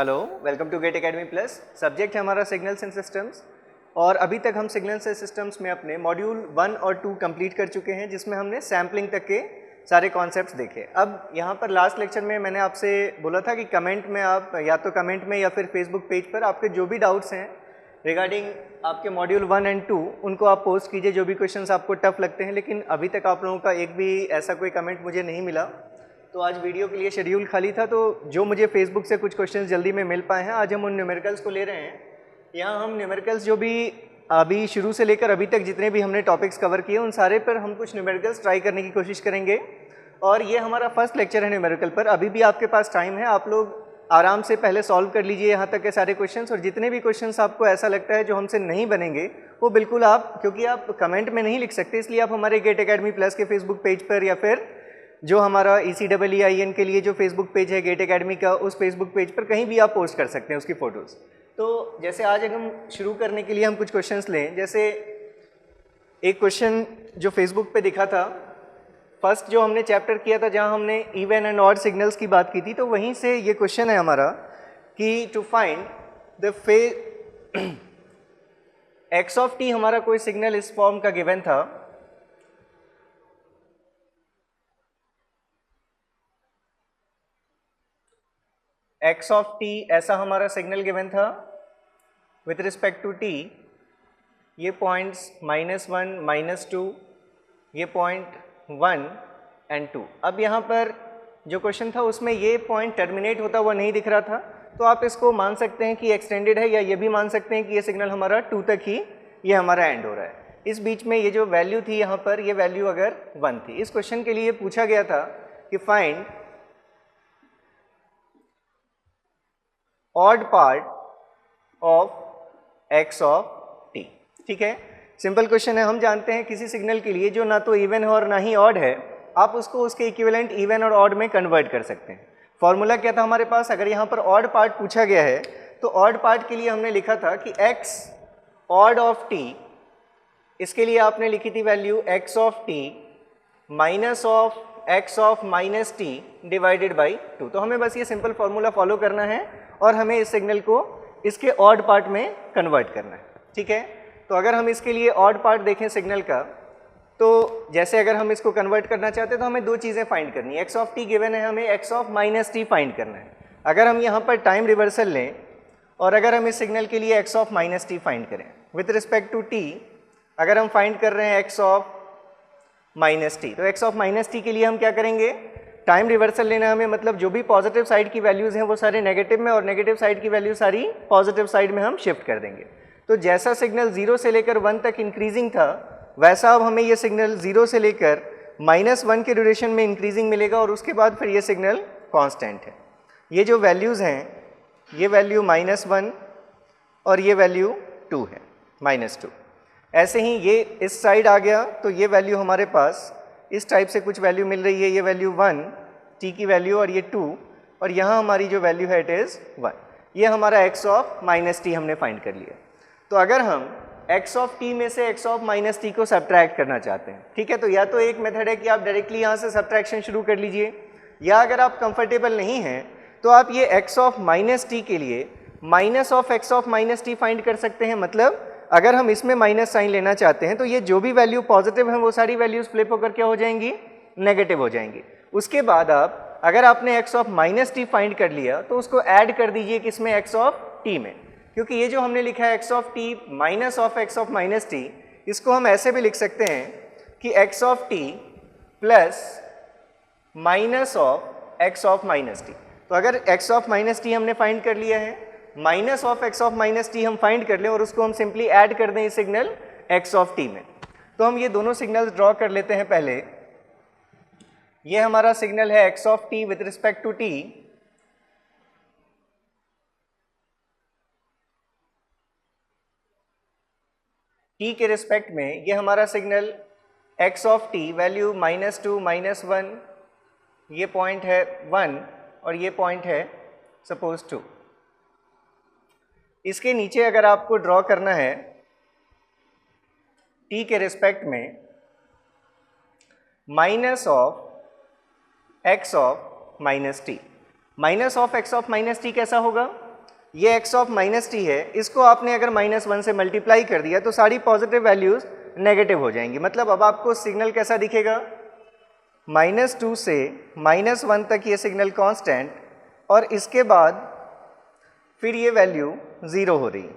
Hello, welcome to GATE academy plus. Subject है हमारा signals and systems और अभी तक हम सिग्नल्स एंड सिस्टम्स में अपने मॉड्यूल 1 और 2 कंप्लीट कर चुके हैं, जिसमें हमने सैम्पलिंग तक के सारे कॉन्सेप्ट्स देखे। अब यहाँ पर लास्ट लेक्चर में मैंने आपसे बोला था कि कमेंट में आप या तो कमेंट में या फिर फेसबुक पेज पर आपके जो भी डाउट्स हैं रिगार्डिंग आपके मॉड्यूल 1 एंड 2 उनको आप पोस्ट कीजिए, जो भी क्वेश्चंस आपको टफ लगते हैं। लेकिन अभी तक आप लोगों का एक भी ऐसा कोई कमेंट मुझे नहीं मिला, तो आज वीडियो के लिए शेड्यूल खाली था। तो जो मुझे फेसबुक से कुछ क्वेश्चंस जल्दी में मिल पाए हैं, आज हम उन न्यूमेरिकल्स को ले रहे हैं। यहाँ हम न्यूमेरिकल्स जो भी अभी शुरू से लेकर अभी तक जितने भी हमने टॉपिक्स कवर किए उन सारे पर हम कुछ न्यूमेरिकल्स ट्राई करने की कोशिश करेंगे। और ये हमारा फर्स्ट लेक्चर है न्यूमेरिकल पर। अभी भी आपके पास टाइम है, आप लोग आराम से पहले सॉल्व कर लीजिए यहाँ तक के सारे क्वेश्चंस। और जितने भी क्वेश्चंस आपको ऐसा लगता है जो हमसे नहीं बनेंगे, वो बिल्कुल आप, क्योंकि आप कमेंट में नहीं लिख सकते, इसलिए आप हमारे गेट एकेडमी प्लस के फेसबुक पेज पर या फिर जो हमारा ECEEIN के लिए जो फेसबुक पेज है गेट एकेडमी का, उस फेसबुक पेज पर कहीं भी आप पोस्ट कर सकते हैं उसकी फ़ोटोज़। तो जैसे आज हम शुरू करने के लिए हम कुछ क्वेश्चंस लें। जैसे एक क्वेश्चन जो फेसबुक पे दिखा था, फर्स्ट जो हमने चैप्टर किया था जहां हमने इवन एंड ऑड सिग्नल्स की बात की थी, तो वहीं से ये क्वेश्चन है हमारा कि to find the x of t, हमारा कोई सिग्नल इस फॉर्म का गिवन था। x ऑफ t ऐसा हमारा सिग्नल गिवन था विथ रिस्पेक्ट टू t। ये पॉइंट्स -1, -2, ये पॉइंट 1 एंड 2। अब यहाँ पर जो क्वेश्चन था उसमें ये पॉइंट टर्मिनेट होता हुआ नहीं दिख रहा था, तो आप इसको मान सकते हैं कि एक्सटेंडेड है, या ये भी मान सकते हैं कि ये सिग्नल हमारा 2 तक ही ये हमारा एंड हो रहा है। इस बीच में ये जो वैल्यू थी यहाँ पर, ये वैल्यू अगर 1 थी। इस क्वेश्चन के लिए पूछा गया था कि find odd part of x of t। ठीक है, सिंपल क्वेश्चन है। हम जानते हैं किसी सिग्नल के लिए जो ना तो इवन है और ना ही ऑड है, आप उसको उसके इक्विवेलेंट इवन और ऑड में कन्वर्ट कर सकते हैं। फॉर्मूला क्या था हमारे पास? अगर यहाँ पर ऑड पार्ट पूछा गया है तो ऑड पार्ट के लिए हमने लिखा था कि x ऑड ऑफ t, इसके लिए आपने लिखी थी value x of t minus of x of minus t divided by 2। तो हमें बस ये सिंपल फॉर्मूला फॉलो करना है और हमें इस सिग्नल को इसके ऑड पार्ट में कन्वर्ट करना है। ठीक है, तो अगर हम इसके लिए ऑड पार्ट देखें सिग्नल का, तो जैसे अगर हम इसको कन्वर्ट करना चाहते हैं तो हमें दो चीज़ें फाइंड करनी है। x ऑफ t गिवन है, हमें x of minus t find करना है। अगर हम यहाँ पर टाइम रिवर्सल लें और अगर हम इस सिग्नल के लिए x of minus t find करें विथ रिस्पेक्ट टू t, अगर हम फाइंड कर रहे हैं x ऑफ माइनस t, तो x ऑफ माइनस t के लिए हम क्या करेंगे? टाइम रिवर्सल लेना है हमें, मतलब जो भी पॉजिटिव साइड की वैल्यूज़ हैं वो सारे नेगेटिव में और नेगेटिव साइड की वैल्यू सारी पॉजिटिव साइड में हम शिफ्ट कर देंगे। तो जैसा सिग्नल 0 से लेकर 1 तक इंक्रीजिंग था, वैसा अब हमें ये सिग्नल 0 से लेकर -1 के ड्यूरेशन में इंक्रीजिंग मिलेगा और उसके बाद फिर ये सिग्नल कांस्टेंट है। ये जो वैल्यूज़ हैं, ये वैल्यू -1 और ये वैल्यू 2 है, -2। ऐसे ही ये इस साइड आ गया तो ये वैल्यू हमारे पास इस टाइप से कुछ वैल्यू मिल रही है। ये वैल्यू 1 t की वैल्यू और ये 2, और यहाँ हमारी जो वैल्यू है इट इज़ 1। ये हमारा x ऑफ माइनस t हमने फाइंड कर लिया। तो अगर हम x ऑफ t में से x ऑफ माइनस t को सब्ट्रैक्ट करना चाहते हैं, ठीक है, तो या तो एक मेथड है कि आप डायरेक्टली यहाँ से सब्ट्रैक्शन शुरू कर लीजिए, या अगर आप कंफर्टेबल नहीं हैं तो आप ये x ऑफ माइनस t के लिए minus of x of minus t find कर सकते हैं। मतलब अगर हम इसमें माइनस साइन लेना चाहते हैं तो ये जो भी वैल्यू पॉजिटिव है वो सारी वैल्यूज फ्लिप होकर क्या हो जाएंगी? नेगेटिव हो जाएंगी। उसके बाद आप, अगर आपने x of minus T find कर लिया तो उसको ऐड कर दीजिए किसमें? x ऑफ t में, क्योंकि ये जो हमने लिखा है x of t minus of x of minus T, इसको हम ऐसे भी लिख सकते हैं कि x of t plus minus of x of minus T. तो अगर x ऑफ माइनस टी हमने फाइंड कर लिया है, minus of x of minus T हम फाइंड कर लें और उसको हम सिंपली ऐड कर दें इस सिग्नल x ऑफ t में, तो हम ये दोनों सिग्नल्स ड्रॉ कर लेते हैं। पहले ये हमारा सिग्नल है x of t with respect to t, t के रिस्पेक्ट में ये हमारा signal x of t value -2, -1, ये पॉइंट है 1 और ये पॉइंट है सपोज 2। इसके नीचे अगर आपको ड्रॉ करना है t के रिस्पेक्ट में minus of x of minus T. Minus of x of minus T कैसा होगा? ये x ऑफ माइनस टी है, इसको आपने अगर -1 से मल्टीप्लाई कर दिया तो सारी पॉजिटिव वैल्यूज नेगेटिव हो जाएंगी। मतलब अब आपको सिग्नल कैसा दिखेगा, -2 से -1 तक ये सिग्नल कांस्टेंट, और इसके बाद फिर ये वैल्यू 0 हो रही,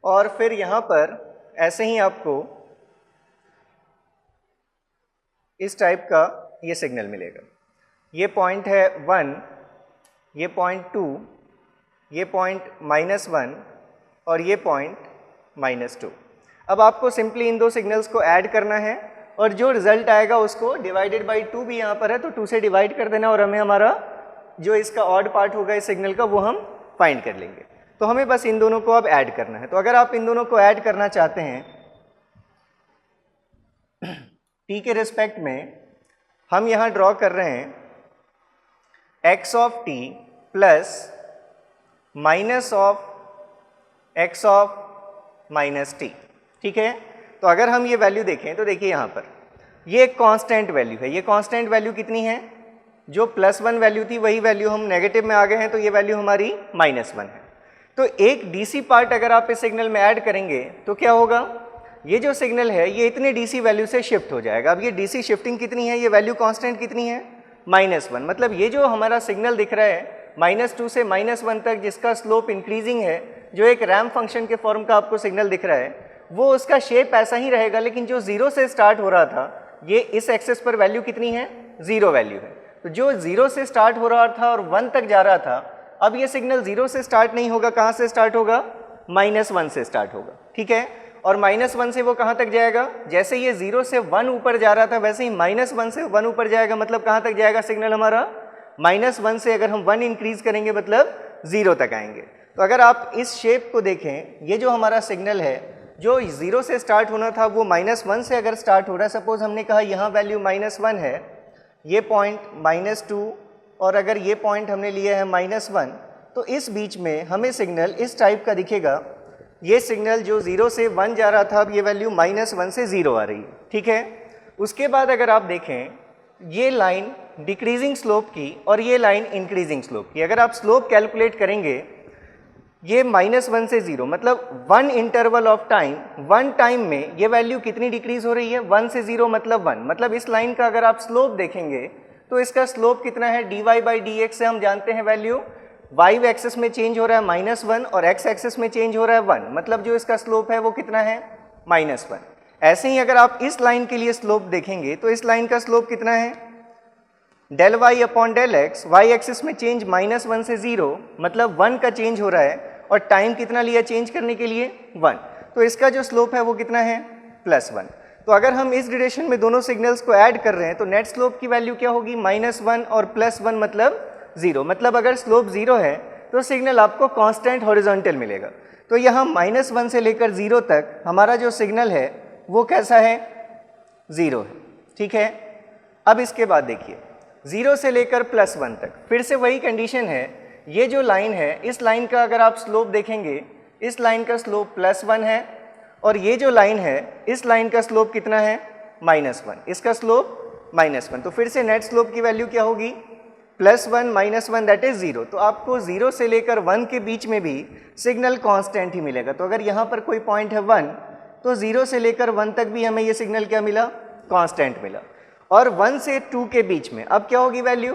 और फिर यहाँ पर ऐसे ही आपको इस टाइप का ये सिग्नल मिलेगा। ये पॉइंट है 1, ये पॉइंट 2, ये पॉइंट -1 और ये पॉइंट -2। अब आपको सिंपली इन दो सिग्नल्स को ऐड करना है और जो रिजल्ट आएगा उसको डिवाइडेड बाई 2 भी यहाँ पर है तो 2 से डिवाइड कर देना, और हमें हमारा जो इसका ऑड पार्ट होगा इस सिग्नल का वो हम फाइंड कर लेंगे। तो हमें बस इन दोनों को अब ऐड करना है। तो अगर आप इन दोनों को ऐड करना चाहते हैं t के रिस्पेक्ट में, हम यहाँ ड्रॉ कर रहे हैं x of t plus minus of x of minus t, ठीक है। तो अगर हम ये वैल्यू देखें तो देखिए यहाँ पर ये एक कांस्टेंट वैल्यू है। ये कांस्टेंट वैल्यू कितनी है, जो +1 वैल्यू थी वही वैल्यू हम नेगेटिव में आ गए हैं, तो ये वैल्यू हमारी -1 है। तो एक डीसी पार्ट अगर आप इस सिग्नल में ऐड करेंगे तो क्या होगा, ये जो सिग्नल है ये इतने डीसी वैल्यू से शिफ्ट हो जाएगा। अब ये डीसी शिफ्टिंग कितनी है, ये वैल्यू कांस्टेंट कितनी है, -1। मतलब ये जो हमारा सिग्नल दिख रहा है -2 से -1 तक जिसका स्लोप इंक्रीजिंग है, जो एक रैम्प फंक्शन के फॉर्म का आपको सिग्नल दिख रहा है, वो उसका शेप ऐसा ही रहेगा। लेकिन जो 0 से स्टार्ट हो रहा था, ये इस एक्सेस पर वैल्यू कितनी है, 0 वैल्यू है। तो जो 0 से स्टार्ट हो रहा था और 1 तक जा रहा था, अब ये सिग्नल 0 से स्टार्ट नहीं होगा, कहाँ से स्टार्ट होगा, -1 से स्टार्ट होगा, ठीक है। और -1 से वो कहाँ तक जाएगा, जैसे ये 0 से 1 ऊपर जा रहा था वैसे ही -1 से 1 ऊपर जाएगा। मतलब कहाँ तक जाएगा सिग्नल हमारा, -1 से अगर हम 1 इंक्रीज करेंगे मतलब 0 तक आएंगे। तो अगर आप इस शेप को देखें, ये जो हमारा सिग्नल है जो 0 से स्टार्ट होना था वो -1 से अगर स्टार्ट हो रहा है, सपोज हमने कहा यहाँ वैल्यू -1 है, ये पॉइंट -2 और अगर ये पॉइंट हमने लिया है -1, तो इस बीच में हमें सिग्नल इस टाइप का दिखेगा। ये सिग्नल जो 0 से 1 जा रहा था, अब ये वैल्यू -1 से 0 आ रही है, ठीक है। उसके बाद अगर आप देखें, ये लाइन डिक्रीजिंग स्लोप की और ये लाइन इंक्रीजिंग स्लोप की। अगर आप स्लोप कैलकुलेट करेंगे, ये -1 से 0 मतलब 1 इंटरवल ऑफ टाइम, 1 टाइम में ये वैल्यू कितनी डिक्रीज हो रही है, 1 से 0 मतलब 1। मतलब इस लाइन का अगर आप स्लोप देखेंगे तो इसका स्लोप कितना है, dy/dx से हम जानते हैं वैल्यू y एक्सेस में चेंज हो रहा है -1 और x एक्सेस में चेंज हो रहा है 1। मतलब जो इसका स्लोप है वो कितना है, -1। ऐसे ही अगर आप इस लाइन के लिए स्लोप देखेंगे तो इस लाइन का स्लोप कितना है, ∂y/∂x, y एक्सिस में चेंज -1 से 0 मतलब 1 का चेंज हो रहा है, और टाइम कितना लिया चेंज करने के लिए, 1। तो इसका जो स्लोप है वो कितना है, +1। तो अगर हम इस डिरेक्शन में दोनों सिग्नल्स को ऐड कर रहे हैं तो नेट स्लोप की वैल्यू क्या होगी, -1 और +1 मतलब 0। मतलब अगर स्लोप 0 है तो सिग्नल आपको कांस्टेंट हॉरिजॉन्टल मिलेगा। तो यहाँ -1 से लेकर 0 तक हमारा जो सिग्नल है वो कैसा है, 0 है, ठीक है। अब इसके बाद देखिए 0 से लेकर +1 तक फिर से वही कंडीशन है। ये जो लाइन है, इस लाइन का अगर आप स्लोप देखेंगे, इस लाइन का स्लोप +1 है, और ये जो लाइन है इस लाइन का स्लोप कितना है, -1, इसका स्लोप -1। तो फिर से नेट स्लोप की वैल्यू क्या होगी, +1 -1 दैट इज 0। तो आपको 0 से लेकर 1 के बीच में भी सिग्नल कांस्टेंट ही मिलेगा। तो अगर यहाँ पर कोई पॉइंट है 1, तो 0 से लेकर 1 तक भी हमें ये सिग्नल क्या मिला, कांस्टेंट मिला। और 1 से 2 के बीच में अब क्या होगी वैल्यू,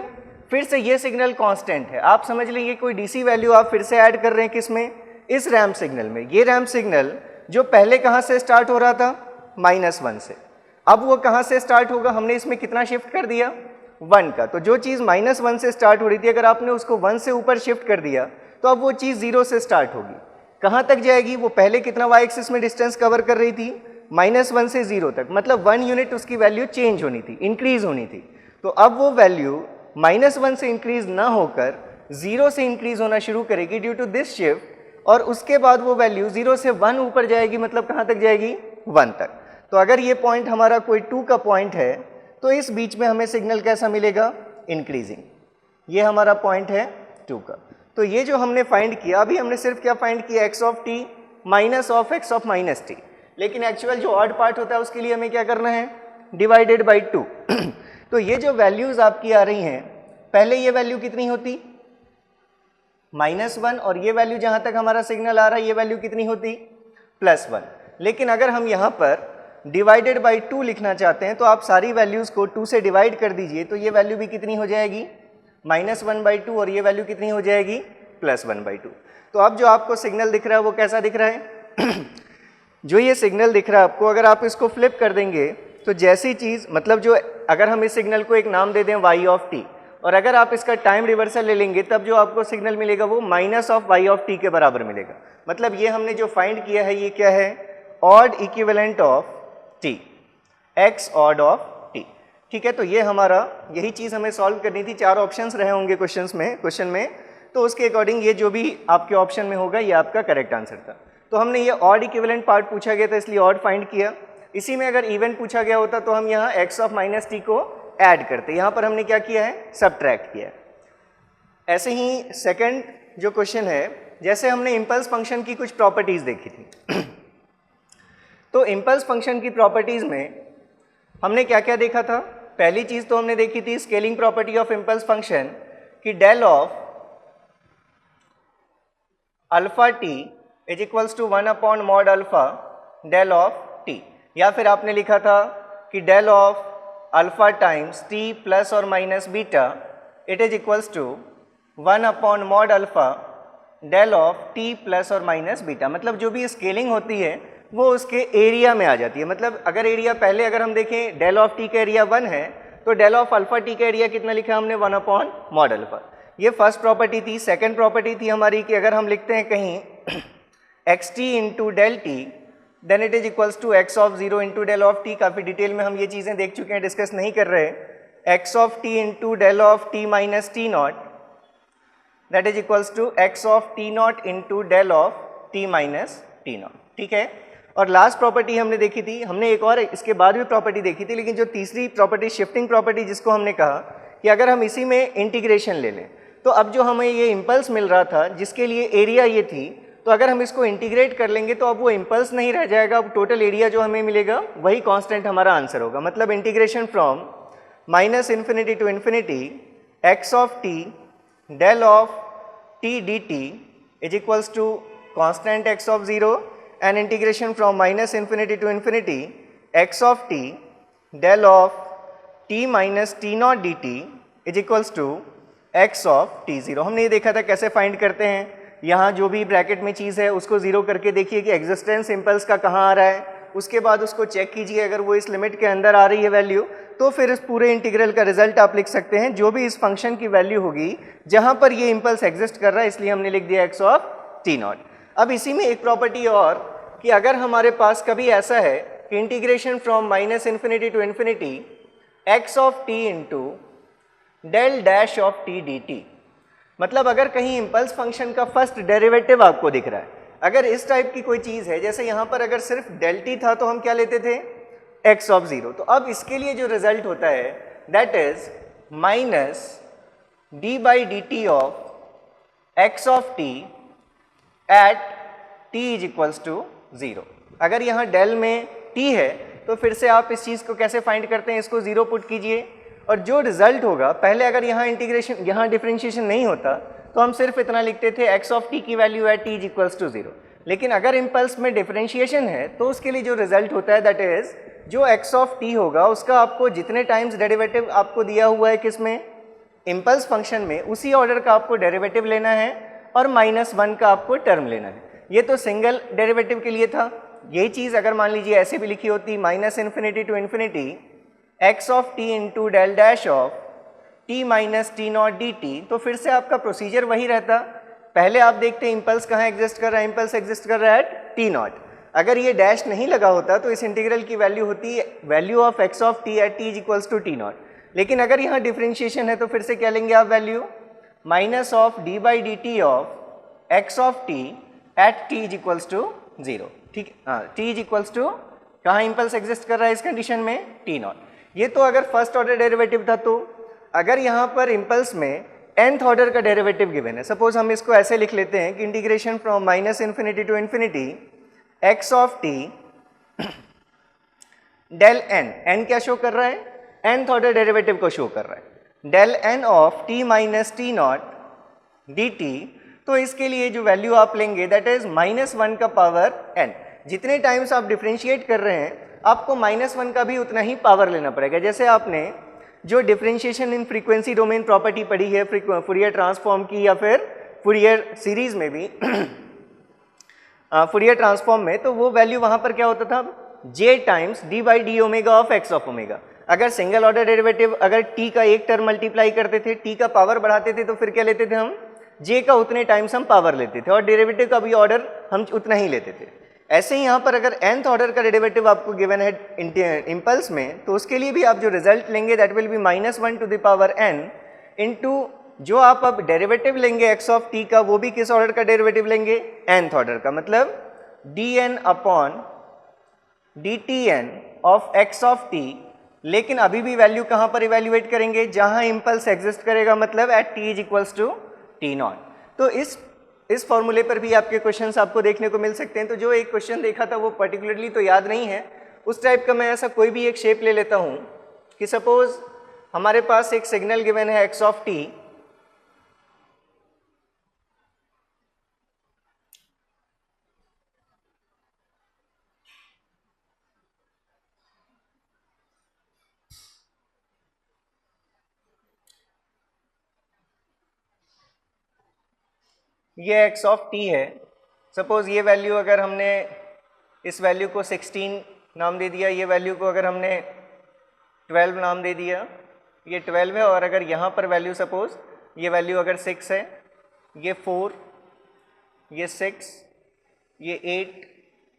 फिर से ये सिग्नल कांस्टेंट है। आप समझ लीजिए कोई डीसी वैल्यू आप फिर से ऐड कर रहे हैं किसमें, इस रैम्प सिग्नल में। ये रैम्प सिग्नल जो पहले कहाँ से स्टार्ट हो रहा था, -1 से, अब वो कहाँ से स्टार्ट होगा, हमने इसमें कितना शिफ्ट कर दिया, 1 का। तो जो चीज़ -1 से स्टार्ट हो रही थी, अगर आपने उसको 1 से ऊपर शिफ्ट कर दिया तो अब वो चीज़ 0 से स्टार्ट होगी। कहाँ तक जाएगी, वो पहले कितना y एक्सिस में डिस्टेंस कवर कर रही थी, -1 से 0 तक। मतलब 1 यूनिट उसकी वैल्यू चेंज होनी थी, इंक्रीज होनी थी। तो अब वो वैल्यू -1 से इंक्रीज ना होकर 0 से इंक्रीज होना शुरू करेगी ड्यू टू दिस शिफ्ट, और उसके बाद वो वैल्यू 0 से 1 ऊपर जाएगी। मतलब कहाँ तक जाएगी, 1 तक। तो अगर ये पॉइंट हमारा कोई 2 का पॉइंट है तो इस बीच में हमें सिग्नल कैसा मिलेगा, इंक्रीजिंग। ये हमारा पॉइंट है 2 का। तो ये जो हमने फाइंड किया, अभी हमने सिर्फ क्या फाइंड किया, x of t minus of x of minus T. लेकिन एक्चुअल जो ऑड पार्ट होता है उसके लिए हमें क्या करना है, डिवाइडेड बाई 2। तो ये जो वैल्यूज आपकी आ रही हैं, पहले ये वैल्यू कितनी होती, -1 और ये वैल्यू जहाँ तक हमारा सिग्नल आ रहा है ये वैल्यू कितनी होती, +1। लेकिन अगर हम यहाँ पर डिवाइडेड बाई 2 लिखना चाहते हैं तो आप सारी वैल्यूज़ को 2 से डिवाइड कर दीजिए, तो ये वैल्यू भी कितनी हो जाएगी, -1/2 और ये वैल्यू कितनी हो जाएगी, +1/2। तो अब जो आपको सिग्नल दिख रहा है वो कैसा दिख रहा है जो ये सिग्नल दिख रहा है आपको, अगर आप इसको फ्लिप कर देंगे तो जैसी चीज़, मतलब जो अगर हम इस सिग्नल को एक नाम दे दें y और अगर आप इसका टाइम रिवर्सल ले लेंगे तब जो आपको सिग्नल मिलेगा वो -y के बराबर मिलेगा। मतलब ये हमने जो फाइंड किया है ये क्या है, odd equivalent of t, x odd of t। ठीक है, तो ये हमारा यही चीज़ हमें सॉल्व करनी थी। 4 ऑप्शंस रहे होंगे क्वेश्चन में, तो उसके अकॉर्डिंग ये जो भी आपके ऑप्शन में होगा ये आपका करेक्ट आंसर था। तो हमने ये ऑड इक्विवेलेंट पार्ट पूछा गया था इसलिए ऑड फाइंड किया। इसी में अगर इवन पूछा गया होता तो हम यहाँ x ऑफ -t को ऐड करते, यहाँ पर हमने क्या किया है, सब्ट्रैक्ट किया है। ऐसे ही सेकंड जो क्वेश्चन है, जैसे हमने इम्पल्स फंक्शन की कुछ प्रॉपर्टीज़ देखी थी तो इम्पल्स फंक्शन की प्रॉपर्टीज़ में हमने क्या क्या देखा था। पहली चीज़ तो हमने देखी थी scaling property of impulse function कि del of alpha t is equals to 1/mod alpha del of t, या फिर आपने लिखा था कि del of alpha times t plus और minus beta it is equals to 1/mod alpha del of t plus और minus beta. मतलब जो भी स्केलिंग होती है वो उसके एरिया में आ जाती है। मतलब अगर एरिया पहले अगर हम देखें डेल ऑफ टी का एरिया 1 है तो डेल ऑफ अल्फा टी का एरिया कितना लिखा हमने, 1/mod अल्फा। ये फर्स्ट प्रॉपर्टी थी। सेकंड प्रॉपर्टी थी हमारी कि अगर हम लिखते हैं कहीं x t into del t then it is equals to x of 0 into del of t. काफ़ी डिटेल में हम ये चीज़ें देख चुके हैं, डिस्कस नहीं कर रहे। X of t into del of t minus t nought that is equals to x of t nought into del of t minus t nought. ठीक है, और लास्ट प्रॉपर्टी हमने देखी थी, हमने एक और इसके बाद भी प्रॉपर्टी देखी थी, लेकिन जो तीसरी प्रॉपर्टी शिफ्टिंग प्रॉपर्टी जिसको हमने कहा कि अगर हम इसी में इंटीग्रेशन ले लें तो अब जो हमें ये इम्पल्स मिल रहा था जिसके लिए एरिया ये थी, तो अगर हम इसको इंटीग्रेट कर लेंगे तो अब वो इम्पल्स नहीं रह जाएगा, अब टोटल एरिया जो हमें मिलेगा वही कांस्टेंट हमारा आंसर होगा। मतलब integration from -∞ to infinity x of t del of t d t is equals to constant x of 0 and integration from -∞ to infinity x of t del of t minus t naught dt is equals to x of t0। हमने ये देखा था कैसे find करते हैं, यहाँ जो भी ब्रैकेट में चीज़ है उसको 0 करके देखिए कि एग्जिस्टेंस इम्पल्स का कहाँ आ रहा है, उसके बाद उसको चेक कीजिए, अगर वो इस लिमिट के अंदर आ रही है वैल्यू तो फिर इस पूरे इंटीग्रल का रिजल्ट आप लिख सकते हैं जो भी इस फंक्शन की वैल्यू होगी जहाँ पर ये इम्पल्स एग्जिस्ट कर रहा है, इसलिए हमने लिख दिया x ऑफ t नॉट। अब इसी में एक प्रॉपर्टी और कि अगर हमारे पास कभी ऐसा है कि integration from -∞ to infinity x of t into del dash of t d t, मतलब अगर कहीं इम्पल्स फंक्शन का फर्स्ट डेरिवेटिव आपको दिख रहा है, अगर इस टाइप की कोई चीज़ है, जैसे यहाँ पर अगर सिर्फ डेल टी था तो हम क्या लेते थे, एक्स ऑफ 0। तो अब इसके लिए जो रिजल्ट होता है that is minus d by d t of x of t at t is equals to 0। अगर यहाँ डेल में t है तो फिर से आप इस चीज़ को कैसे फाइंड करते हैं, इसको 0 पुट कीजिए और जो रिजल्ट होगा, पहले अगर यहाँ इंटीग्रेशन यहाँ डिफरेंशिएशन नहीं होता तो हम सिर्फ इतना लिखते थे x ऑफ t की वैल्यू है t इज इक्वल्स टू 0। लेकिन अगर इम्पल्स में डिफरेंशिएशन है तो उसके लिए जो रिजल्ट होता है दैट इज जो x ऑफ t होगा उसका आपको जितने टाइम्स डेरिवेटिव आपको दिया हुआ है किसमें, इम्पल्स फंक्शन में, उसी ऑर्डर का आपको डेरिवेटिव लेना है और -1 का आपको टर्म लेना है। ये तो सिंगल डेरिवेटिव के लिए था। यही चीज़ अगर मान लीजिए ऐसे भी लिखी होती -∞ to infinity x of t into del dash of t minus t nought d t, तो फिर से आपका प्रोसीजर वही रहता। पहले आप देखते हैं इम्पल्स कहाँ एग्जिस्ट कर रहा है, इम्पल्स एग्जिस्ट कर रहा है एट टी नॉट। अगर ये डैश नहीं लगा होता तो इस इंटीग्रल की वैल्यू होती value of x of t at t is equals to t nought. लेकिन अगर यहाँ डिफरेंशिएशन है तो फिर से क्या लेंगे आप value, minus of d by d t of x of t at t is equals to 0। ठीक है, t इज इक्वल्स टू कहाँ इम्पल्स एग्जिस्ट कर रहा है इस कंडीशन में, t नॉट। ये तो अगर फर्स्ट ऑर्डर डेरिवेटिव था। तो अगर यहाँ पर इम्पल्स में nth ऑर्डर का डेरिवेटिव गिवन है, सपोज हम इसको ऐसे लिख लेते हैं कि integration from -∞ to infinity x of t del n क्या शो कर रहा है, nth ऑर्डर डेरिवेटिव को शो कर रहा है, del n of t minus t nought d t तो इसके लिए जो वैल्यू आप लेंगे दैट इज -1 का पावर n। जितने टाइम्स आप डिफ्रेंशिएट कर रहे हैं आपको -1 का भी उतना ही पावर लेना पड़ेगा। जैसे आपने जो differentiation in frequency domain property पढ़ी है फूरियर ट्रांसफॉर्म की या फिर फूरियर सीरीज में भी फूरियर ट्रांसफॉर्म में, तो वो वैल्यू वहां पर क्या होता था, j times d by D omega of x of omega. अगर सिंगल ऑर्डर डेरिवेटिव अगर t का एक टर्म मल्टीप्लाई करते थे, t का पावर बढ़ाते थे, तो फिर क्या लेते थे हम, j का उतने टाइम्स हम पावर लेते थे और डेरिवेटिव का भी ऑर्डर हम उतना ही लेते थे। ऐसे ही यहाँ पर अगर nth ऑर्डर का डेरिवेटिव आपको गिवन है इम्पल्स में, तो उसके लिए भी आप जो रिजल्ट लेंगे that will be -1 to the power n into जो आप अब डेरिवेटिव लेंगे x ऑफ t का, वो भी किस ऑर्डर का डेरिवेटिव लेंगे, nth ऑर्डर का, मतलब dn upon dtn of x of t। लेकिन अभी भी वैल्यू कहाँ पर इवेल्युएट करेंगे, जहाँ इम्पल्स एग्जिस्ट करेगा, मतलब at t is equals to t0। तो इस फॉर्मूले पर भी आपके क्वेश्चंस आपको देखने को मिल सकते हैं। तो जो एक क्वेश्चन देखा था वो पर्टिकुलरली तो याद नहीं है, उस टाइप का मैं ऐसा कोई भी एक शेप ले लेता हूँ कि सपोज हमारे पास एक सिग्नल गिवन है x ऑफ t, ये x ऑफ t है। सपोज ये वैल्यू अगर हमने इस वैल्यू को 16 नाम दे दिया, ये वैल्यू को अगर हमने 12 नाम दे दिया, ये 12 है, और अगर यहाँ पर वैल्यू सपोज ये वैल्यू अगर 6 है, ये 4, ये 6, ये 8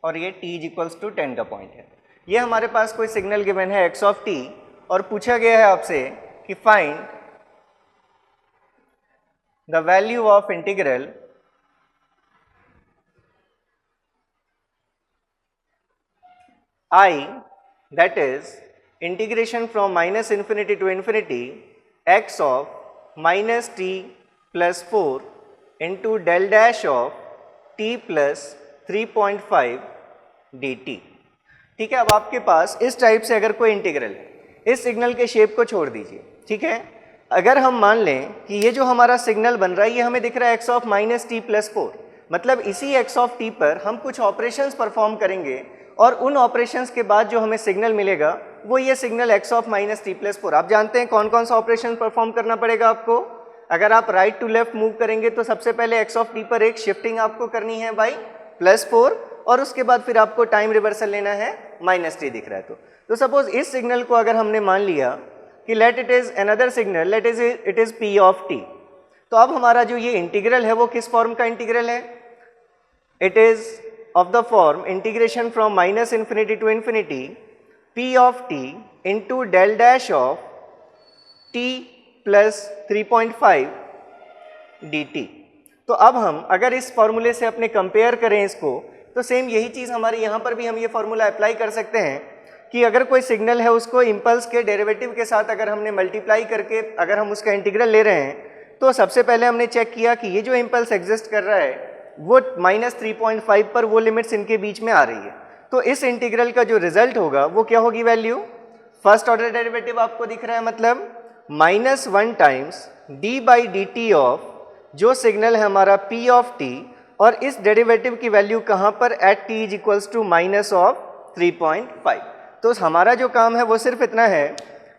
और ये t इज इक्वल्स टू 10 का पॉइंट है। ये हमारे पास कोई सिग्नल गिवन है x ऑफ t और पूछा गया है आपसे कि find the value of integral I, that is integration from minus infinity to infinity x of minus t plus 4 into del dash of t plus 3.5 dt। ठीक है, अब आपके पास इस टाइप से अगर कोई इंटीग्रल है, इस सिग्नल के शेप को छोड़ दीजिए, ठीक है। अगर हम मान लें कि ये जो हमारा सिग्नल बन रहा है ये हमें दिख रहा है x of minus T plus 4, मतलब इसी x ऑफ t पर हम कुछ ऑपरेशंस परफॉर्म करेंगे और उन ऑपरेशंस के बाद जो हमें सिग्नल मिलेगा वो ये signal x of minus T plus 4। आप जानते हैं कौन कौन सा ऑपरेशन परफॉर्म करना पड़ेगा आपको। अगर आप राइट टू लेफ्ट मूव करेंगे तो सबसे पहले x ऑफ t पर एक शिफ्टिंग आपको करनी है बाई +4 और उसके बाद फिर आपको टाइम रिवर्सल लेना है -t दिख रहा है। तो सपोज इस सिग्नल को अगर हमने मान लिया कि late it is another signal, late it is p of t, तो अब हमारा जो ये इंटीग्रल है वो किस फॉर्म का इंटीग्रल है, it is of the form integration from minus infinity to infinity p of t into del dash of t plus 3.5 dt। तो अब हम अगर इस फॉर्मूले से अपने कंपेयर करें इसको, तो सेम यही चीज़ हमारे यहाँ पर भी हम ये फॉर्मूला अप्लाई कर सकते हैं कि अगर कोई सिग्नल है उसको इम्पल्स के डेरिवेटिव के साथ अगर हमने मल्टीप्लाई करके अगर हम उसका इंटीग्रल ले रहे हैं, तो सबसे पहले हमने चेक किया कि ये जो इम्पल्स एग्जिस्ट कर रहा है वो -3.5 पर वो लिमिट्स इनके बीच में आ रही है। तो इस इंटीग्रल का जो रिजल्ट होगा वो क्या होगी वैल्यू, फर्स्ट ऑर्डर डेरिवेटिव आपको दिख रहा है, मतलब -1 times d by d t of जो सिग्नल है हमारा p ऑफ t, और इस डेरिवेटिव की वैल्यू कहाँ पर, at t is equals to -3.5। तो हमारा जो काम है वो सिर्फ इतना है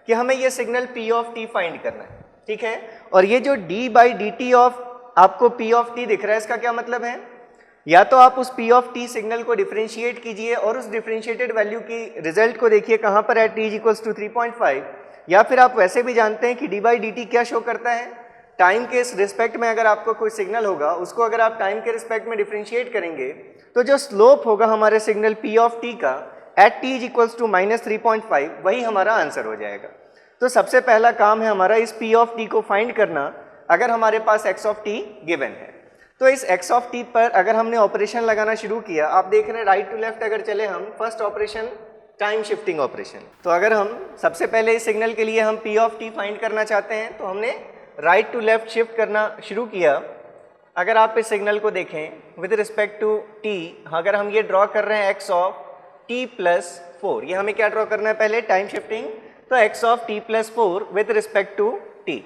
कि हमें ये signal p of t find करना है, ठीक है। और ये जो d by d t of आपको p ऑफ t दिख रहा है, इसका क्या मतलब है, या तो आप उस p ऑफ t सिग्नल को डिफरेंशिएट कीजिए और उस डिफरेंशिएटेड वैल्यू की रिजल्ट को देखिए कहाँ पर है, t इज इक्वल्स टू 3.5, या फिर आप वैसे भी जानते हैं कि d बाई डी टी क्या शो करता है, टाइम के रिस्पेक्ट में अगर आपको कोई सिग्नल होगा उसको अगर आप टाइम के रिस्पेक्ट में डिफरेंशिएट करेंगे तो जो स्लोप होगा हमारे सिग्नल p ऑफ t का at t is equals to -3.5 वही हमारा आंसर हो जाएगा। तो सबसे पहला काम है हमारा इस p ऑफ t को फाइंड करना अगर हमारे पास x ऑफ t गिवन है। तो इस x ऑफ t पर अगर हमने ऑपरेशन लगाना शुरू किया, आप देख रहे हैं राइट टू लेफ्ट अगर चले हम, first operation time shifting operation. तो अगर हम सबसे पहले इस सिग्नल के लिए हम p ऑफ t फाइंड करना चाहते हैं तो हमने राइट टू लेफ्ट शिफ्ट करना शुरू किया। अगर आप इस सिग्नल को देखें विद रिस्पेक्ट टू t, अगर हम ये ड्रॉ कर रहे हैं x ऑफ t प्लस 4, ये हमें क्या ड्रॉ करना है पहले, टाइम शिफ्टिंग। तो x of t plus 4 with respect to t,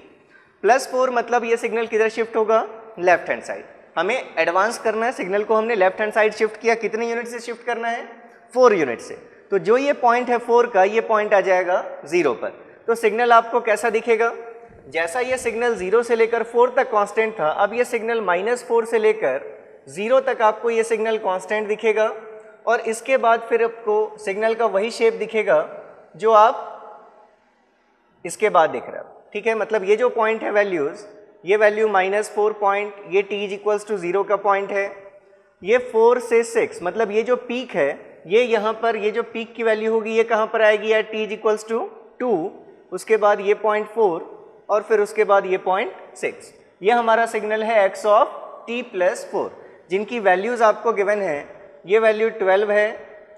+4 मतलब ये सिग्नल किधर शिफ्ट होगा, लेफ्ट हैंड साइड। हमें एडवांस करना है, सिग्नल को हमने लेफ्ट हैंड साइड शिफ्ट किया, कितने यूनिट से शिफ्ट करना है, 4 यूनिट से। तो जो ये पॉइंट है 4 का, ये पॉइंट आ जाएगा 0 पर। तो सिग्नल आपको कैसा दिखेगा, जैसा ये सिग्नल 0 से लेकर 4 तक कांस्टेंट था, अब ये सिग्नल -4 से लेकर 0 तक आपको ये सिग्नल कांस्टेंट दिखेगा, और इसके बाद फिर आपको सिग्नल का वही शेप दिखेगा जो आप इसके बाद दिख रहा है। ठीक है, मतलब ये जो पॉइंट है वैल्यूज, ये वैल्यू -4 पॉइंट, ये t इक्वल्स टू 0 का पॉइंट है, ये 4 से 6, मतलब ये जो पीक है, ये यहाँ पर, ये जो पीक की वैल्यू होगी ये कहाँ पर आएगी यार, t इक्वल्स टू 2, उसके बाद ये पॉइंट 4, और फिर उसके बाद ये पॉइंट 6। ये हमारा सिग्नल है x ऑफ t + 4, जिनकी वैल्यूज आपको गिवन है। ये वैल्यू 12 है,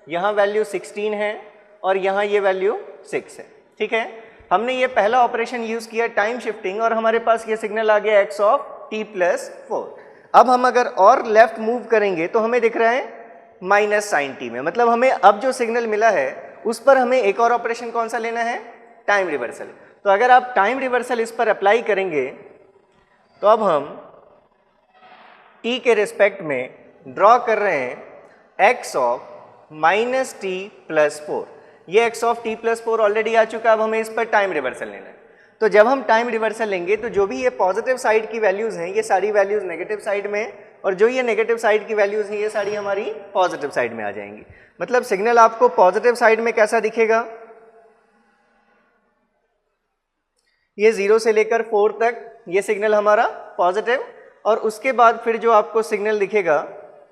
यहाँ वैल्यू 16 है, और यहाँ ये वैल्यू 6 है। ठीक है, हमने ये पहला ऑपरेशन यूज किया टाइम शिफ्टिंग, और हमारे पास ये सिग्नल आ गया x ऑफ t + 4। अब हम अगर और लेफ्ट मूव करेंगे तो हमें दिख रहा है -sin t में, मतलब हमें अब जो सिग्नल मिला है उस पर हमें एक और ऑपरेशन कौन सा लेना है, टाइम रिवर्सल। तो अगर आप टाइम रिवर्सल इस पर अप्लाई करेंगे तो अब हम t के रिस्पेक्ट में ड्रॉ कर रहे हैं x ऑफ -t + 4। ये x ऑफ t + 4 ऑलरेडी आ चुका, अब हमें इस पर टाइम रिवर्सल लेना है। तो जब हम टाइम रिवर्सल लेंगे तो जो भी ये पॉजिटिव साइड की वैल्यूज़ हैं, ये सारी वैल्यूज़ नेगेटिव साइड में, और जो ये नेगेटिव साइड की वैल्यूज़ हैं ये सारी हमारी पॉजिटिव साइड में आ जाएंगी। मतलब सिग्नल आपको पॉजिटिव साइड में कैसा दिखेगा, ये 0 से लेकर 4 तक ये सिग्नल हमारा पॉजिटिव, और उसके बाद फिर जो आपको सिग्नल दिखेगा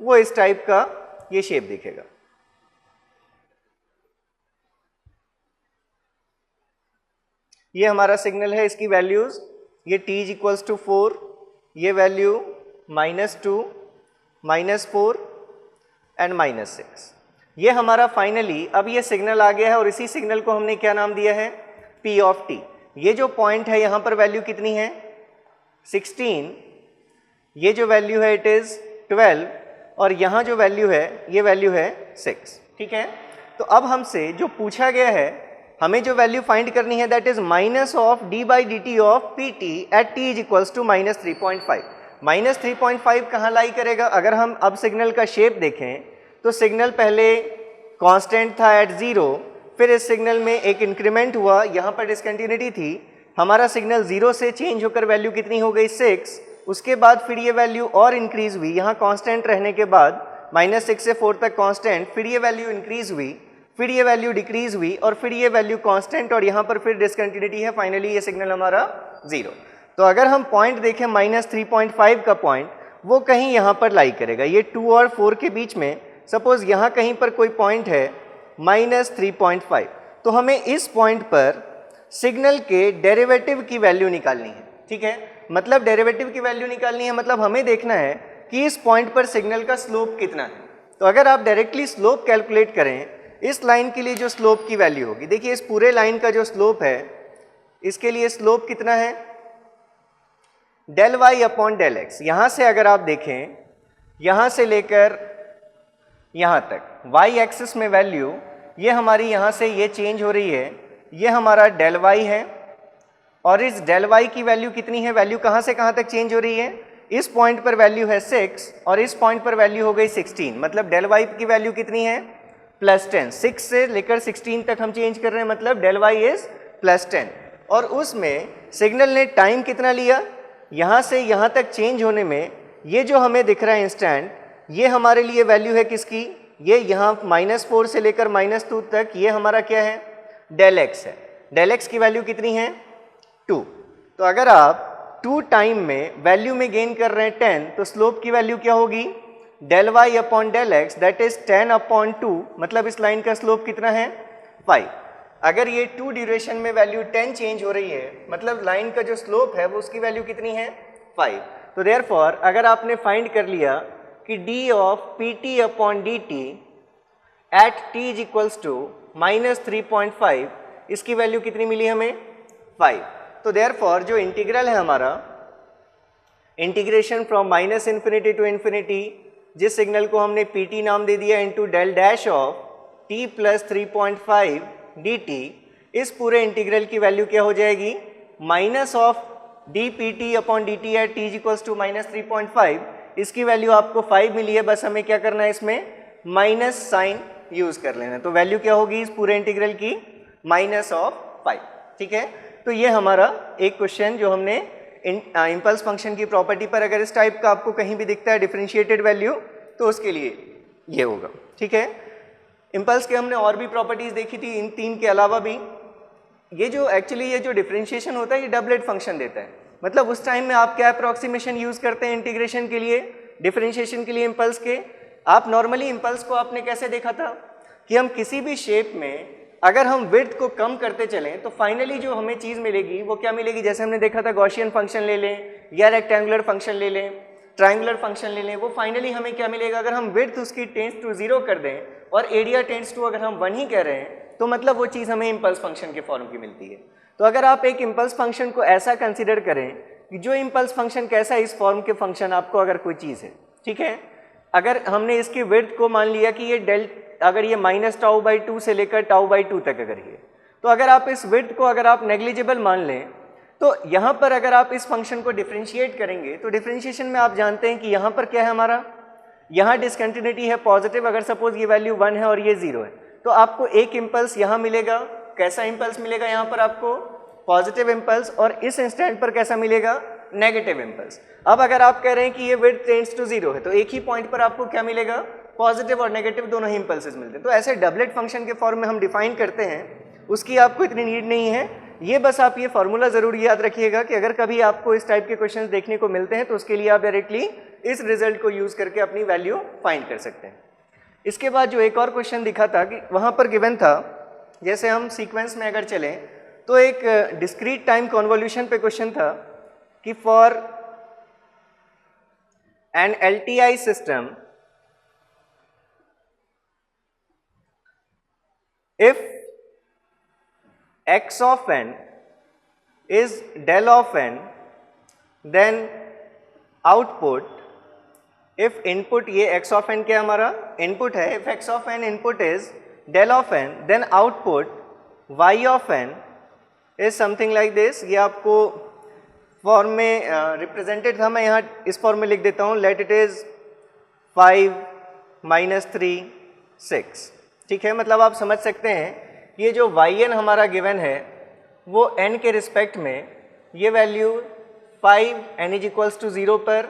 वो इस टाइप का ये शेप दिखेगा। ये हमारा सिग्नल है, इसकी वैल्यूज, ये t इक्वल्स टू 4, ये वैल्यू -2, -4 एंड -6। ये हमारा फाइनली अब ये सिग्नल आ गया है, और इसी सिग्नल को हमने क्या नाम दिया है, p ऑफ t। ये जो पॉइंट है यहाँ पर वैल्यू कितनी है, 16, ये जो वैल्यू है इट इज़ 12, और यहाँ जो वैल्यू है ये वैल्यू है 6। ठीक है, तो अब हमसे जो पूछा गया है, हमें जो वैल्यू फाइंड करनी है that is -d/dt of pt at t equals to -3.5। -3.5 कहाँ लाई करेगा, अगर हम अब सिग्नल का शेप देखें तो सिग्नल पहले कांस्टेंट था एट 0, फिर इस सिग्नल में एक इंक्रीमेंट हुआ, यहाँ पर डिसकंटिन्यूटी थी, हमारा सिग्नल 0 से चेंज होकर वैल्यू कितनी हो गई, 6। उसके बाद फिर ये वैल्यू और इंक्रीज हुई, यहाँ कांस्टेंट रहने के बाद -6 से 4 तक कांस्टेंट, फिर ये वैल्यू इंक्रीज हुई, फिर ये वैल्यू डिक्रीज हुई, और फिर ये वैल्यू कांस्टेंट, और यहाँ पर फिर डिसकंटिन्यूटी है, फाइनली ये सिग्नल हमारा 0। तो अगर हम पॉइंट देखें -3.5 का पॉइंट, वो कहीं यहाँ पर लाई करेगा, ये 2 और 4 के बीच में, सपोज यहाँ कहीं पर कोई पॉइंट है -3.5, तो हमें इस पॉइंट पर सिग्नल के डेरिवेटिव की वैल्यू निकालनी है। ठीक है, मतलब डेरिवेटिव की वैल्यू निकालनी है, मतलब हमें देखना है कि इस पॉइंट पर सिग्नल का स्लोप कितना है। तो अगर आप डायरेक्टली स्लोप कैलकुलेट करें, इस लाइन के लिए जो स्लोप की वैल्यू होगी, देखिए इस पूरे लाइन का जो स्लोप है, इसके लिए स्लोप कितना है, ∂y/∂x। यहाँ से अगर आप देखें, यहाँ से लेकर यहाँ तक y एक्सिस में वैल्यू, ये हमारी यहाँ से ये चेंज हो रही है, ये हमारा ∂y है, और इस ∂y की वैल्यू कितनी है, वैल्यू कहाँ से कहाँ तक चेंज हो रही है, इस पॉइंट पर वैल्यू है 6, और इस पॉइंट पर वैल्यू हो गई 16, मतलब ∂y की वैल्यू कितनी है, +10। 6 से लेकर 16 तक हम चेंज कर रहे हैं, मतलब ∂y इज +10। और उसमें सिग्नल ने टाइम कितना लिया, यहाँ से यहाँ तक चेंज होने में, ये जो हमें दिख रहा है इंस्टेंट, ये हमारे लिए वैल्यू है किसकी, ये यहाँ -4 से लेकर -2 तक, ये हमारा क्या है, ∂x है। ∂x की वैल्यू कितनी है, 2। तो अगर आप 2 टाइम में वैल्यू में गेन कर रहे हैं 10, तो स्लोप की वैल्यू क्या होगी, ∂y/∂x दैट इज 10/2, मतलब इस लाइन का स्लोप कितना है, 5। अगर ये 2 ड्यूरेशन में वैल्यू 10 चेंज हो रही है, मतलब लाइन का जो स्लोप है वो उसकी वैल्यू कितनी है, 5। तो देयरफॉर अगर आपने फाइंड कर लिया कि d of pt/dt at t equals to -3.5, इसकी वैल्यू कितनी मिली हमें, 5। तो देयरफॉर जो इंटीग्रल है हमारा, इंटीग्रेशन फ्रॉम -∞ टू ∞, जिस सिग्नल को हमने pt नाम दे दिया, इंटू ∇' ऑफ t + 3.5 dt, इस पूरे इंटीग्रल की वैल्यू क्या हो जाएगी, -(dpt/dt eight t equals to -3.5), इसकी वैल्यू आपको 5 मिली है, बस हमें क्या करना है इसमें माइनस साइन यूज कर लेना है। तो वैल्यू क्या होगी इस पूरे इंटीग्रल की, -5। ठीक है, तो ये हमारा एक क्वेश्चन जो हमने इम्पल्स फंक्शन की प्रॉपर्टी पर अगर इस टाइप का आपको कहीं भी दिखता है डिफरेंशिएटेड वैल्यू तो उसके लिए ये होगा। ठीक है, इम्पल्स के हमने और भी प्रॉपर्टीज देखी थी इन 3 के अलावा भी। ये जो डिफरेंशिएशन होता है ये डबलेट फंक्शन देता है, मतलब उस टाइम में आप क्या अप्रोक्सीमेशन यूज करते हैं इंटीग्रेशन के लिए, डिफरेंशिएशन के लिए इम्पल्स के। आप नॉर्मली इम्पल्स को आपने कैसे देखा था कि हम किसी भी शेप में अगर हम विड्थ को कम करते चलें तो फाइनली जो हमें चीज़ मिलेगी वो क्या मिलेगी, जैसे हमने देखा था गॉसियन फंक्शन ले लें या रेक्टेंगुलर फंक्शन ले लें, ट्रायंगुलर फंक्शन ले लें, वो फाइनली हमें क्या मिलेगा, अगर हम विड्थ उसकी टेंड्स टू 0 कर दें और एरिया टेंड्स टू अगर हम 1 ही कह रहे हैं तो मतलब वो चीज़ हमें इम्पल्स फंक्शन के फॉर्म की मिलती है। तो अगर आप एक इम्पल्स फंक्शन को ऐसा कंसिडर करें कि जो इम्पल्स फंक्शन कैसा इस फॉर्म के फंक्शन आपको अगर कोई चीज़ है, ठीक है, अगर हमने इसकी विड्थ को मान लिया कि ये अगर ये -τ/2 से लेकर τ/2 तक अगर ये, तो अगर आप इस विड्थ को अगर आप नेग्लिजिबल मान लें तो यहाँ पर अगर आप इस फंक्शन को डिफरेंशिएट करेंगे तो डिफरेंशिएशन में आप जानते हैं कि यहाँ पर क्या है हमारा, यहाँ डिसकंटिन्यूटी है पॉजिटिव, अगर सपोज ये वैल्यू 1 है और ये 0 है तो आपको एक इम्पल्स यहाँ मिलेगा। कैसा इम्पल्स मिलेगा यहाँ पर आपको, पॉजिटिव इम्पल्स, और इस इंस्टेंट पर कैसा मिलेगा, नेगेटिव इम्पल्स। अब अगर आप कह रहे हैं कि ये विड्थ टेंड्स टू 0 है तो एक ही पॉइंट पर आपको क्या मिलेगा, पॉजिटिव और नेगेटिव दोनों ही इम्पल्सेस मिलते हैं। तो ऐसे डबलेट फंक्शन के फॉर्म में हम डिफाइन करते हैं, उसकी आपको इतनी नीड नहीं है। ये बस आप ये फॉर्मूला जरूर याद रखिएगा कि अगर कभी आपको इस टाइप के क्वेश्चंस देखने को मिलते हैं तो उसके लिए आप डायरेक्टली इस रिजल्ट को यूज करके अपनी वैल्यू फाइंड कर सकते हैं। इसके बाद जो एक और क्वेश्चन दिखा था कि वहाँ पर गिवन था, जैसे हम सीक्वेंस में अगर चलें तो एक डिस्क्रीट टाइम कॉन्वोल्यूशन पे क्वेश्चन था कि for an LTI system if x of n is del of n then output, if input, ये x of n क्या हमारा input है, if x of n input is del of n then output y of n is something like this। ये आपको form में represented था, मैं यहाँ इस फॉर्म में लिख देता हूँ, लेट इट इज 5 - 3 6। ठीक है, मतलब आप समझ सकते हैं ये जो yn हमारा गिवन है वो n के रिस्पेक्ट में ये वैल्यू 5 n = 0 पर,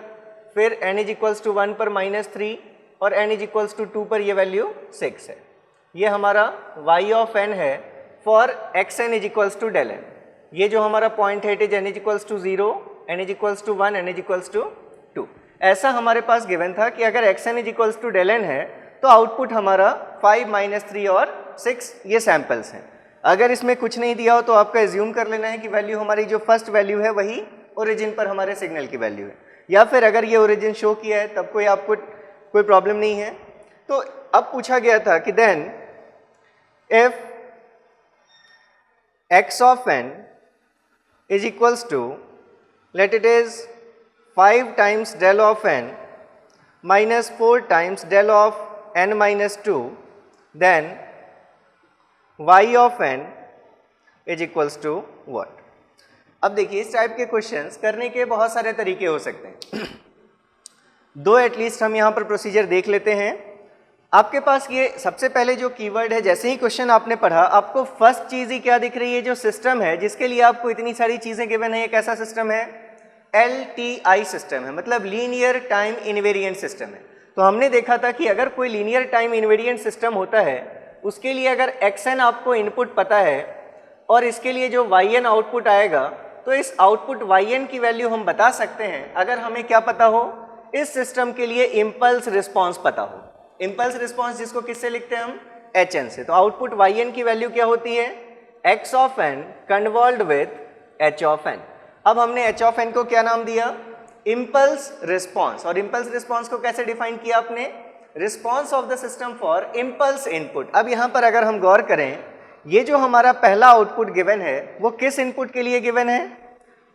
फिर n = 1 पर -3 और n = 2 पर ये वैल्यू 6 है। ये हमारा y of n है फॉर xn = del n। ये जो हमारा पॉइंट है it is n = 0, n = 1, n = 2। ऐसा हमारे पास गिवन था कि अगर xn = del n है तो आउटपुट हमारा 5 - 3 और 6 ये सैंपल्स हैं। अगर इसमें कुछ नहीं दिया हो तो आपका एज्यूम कर लेना है कि वैल्यू हमारी जो फर्स्ट वैल्यू है वही ओरिजिन पर हमारे सिग्नल की वैल्यू है, या फिर अगर ये ओरिजिन शो किया है तब कोई आपको कोई प्रॉब्लम नहीं है। तो अब पूछा गया था कि then if x of n is equals to, let it is 5 times del of n minus 4 times del of n minus 2, then y of n is equals to what? अब देखिए इस टाइप के क्वेश्चंस करने के बहुत सारे तरीके हो सकते हैं। दो एटलीस्ट हम यहाँ पर प्रोसीजर देख लेते हैं। आपके पास ये सबसे पहले जो कीवर्ड है, जैसे ही क्वेश्चन आपने पढ़ा आपको फर्स्ट चीज़ ही क्या दिख रही है, जो सिस्टम है जिसके लिए आपको इतनी सारी चीज़ें गिवन है, ये कैसा सिस्टम है, LTI सिस्टम है, मतलब लीनियर टाइम इनवेरिएंट सिस्टम है। तो हमने देखा था कि अगर कोई लीनियर टाइम इनवेरिएंट सिस्टम होता है उसके लिए अगर xn आपको इनपुट पता है और इसके लिए जो yn आउटपुट आएगा तो इस आउटपुट yn की वैल्यू हम बता सकते हैं अगर हमें क्या पता हो, इस सिस्टम के लिए इम्पल्स रिस्पॉन्स पता हो। इम्पल्स रिस्पॉन्स जिसको किससे लिखते हैं हम, hn से। तो आउटपुट yn की वैल्यू क्या होती है, x of n convolved with h of n। अब हमने h of n को क्या नाम दिया, इम्पल्स रिस्पॉन्स। और इम्पल्स रिस्पॉन्स को कैसे डिफाइन किया आपने, response of the system for impulse input. अब यहाँ पर अगर हम गौर करें, ये जो हमारा पहला आउटपुट गिवन है वो किस इनपुट के लिए गिवन है,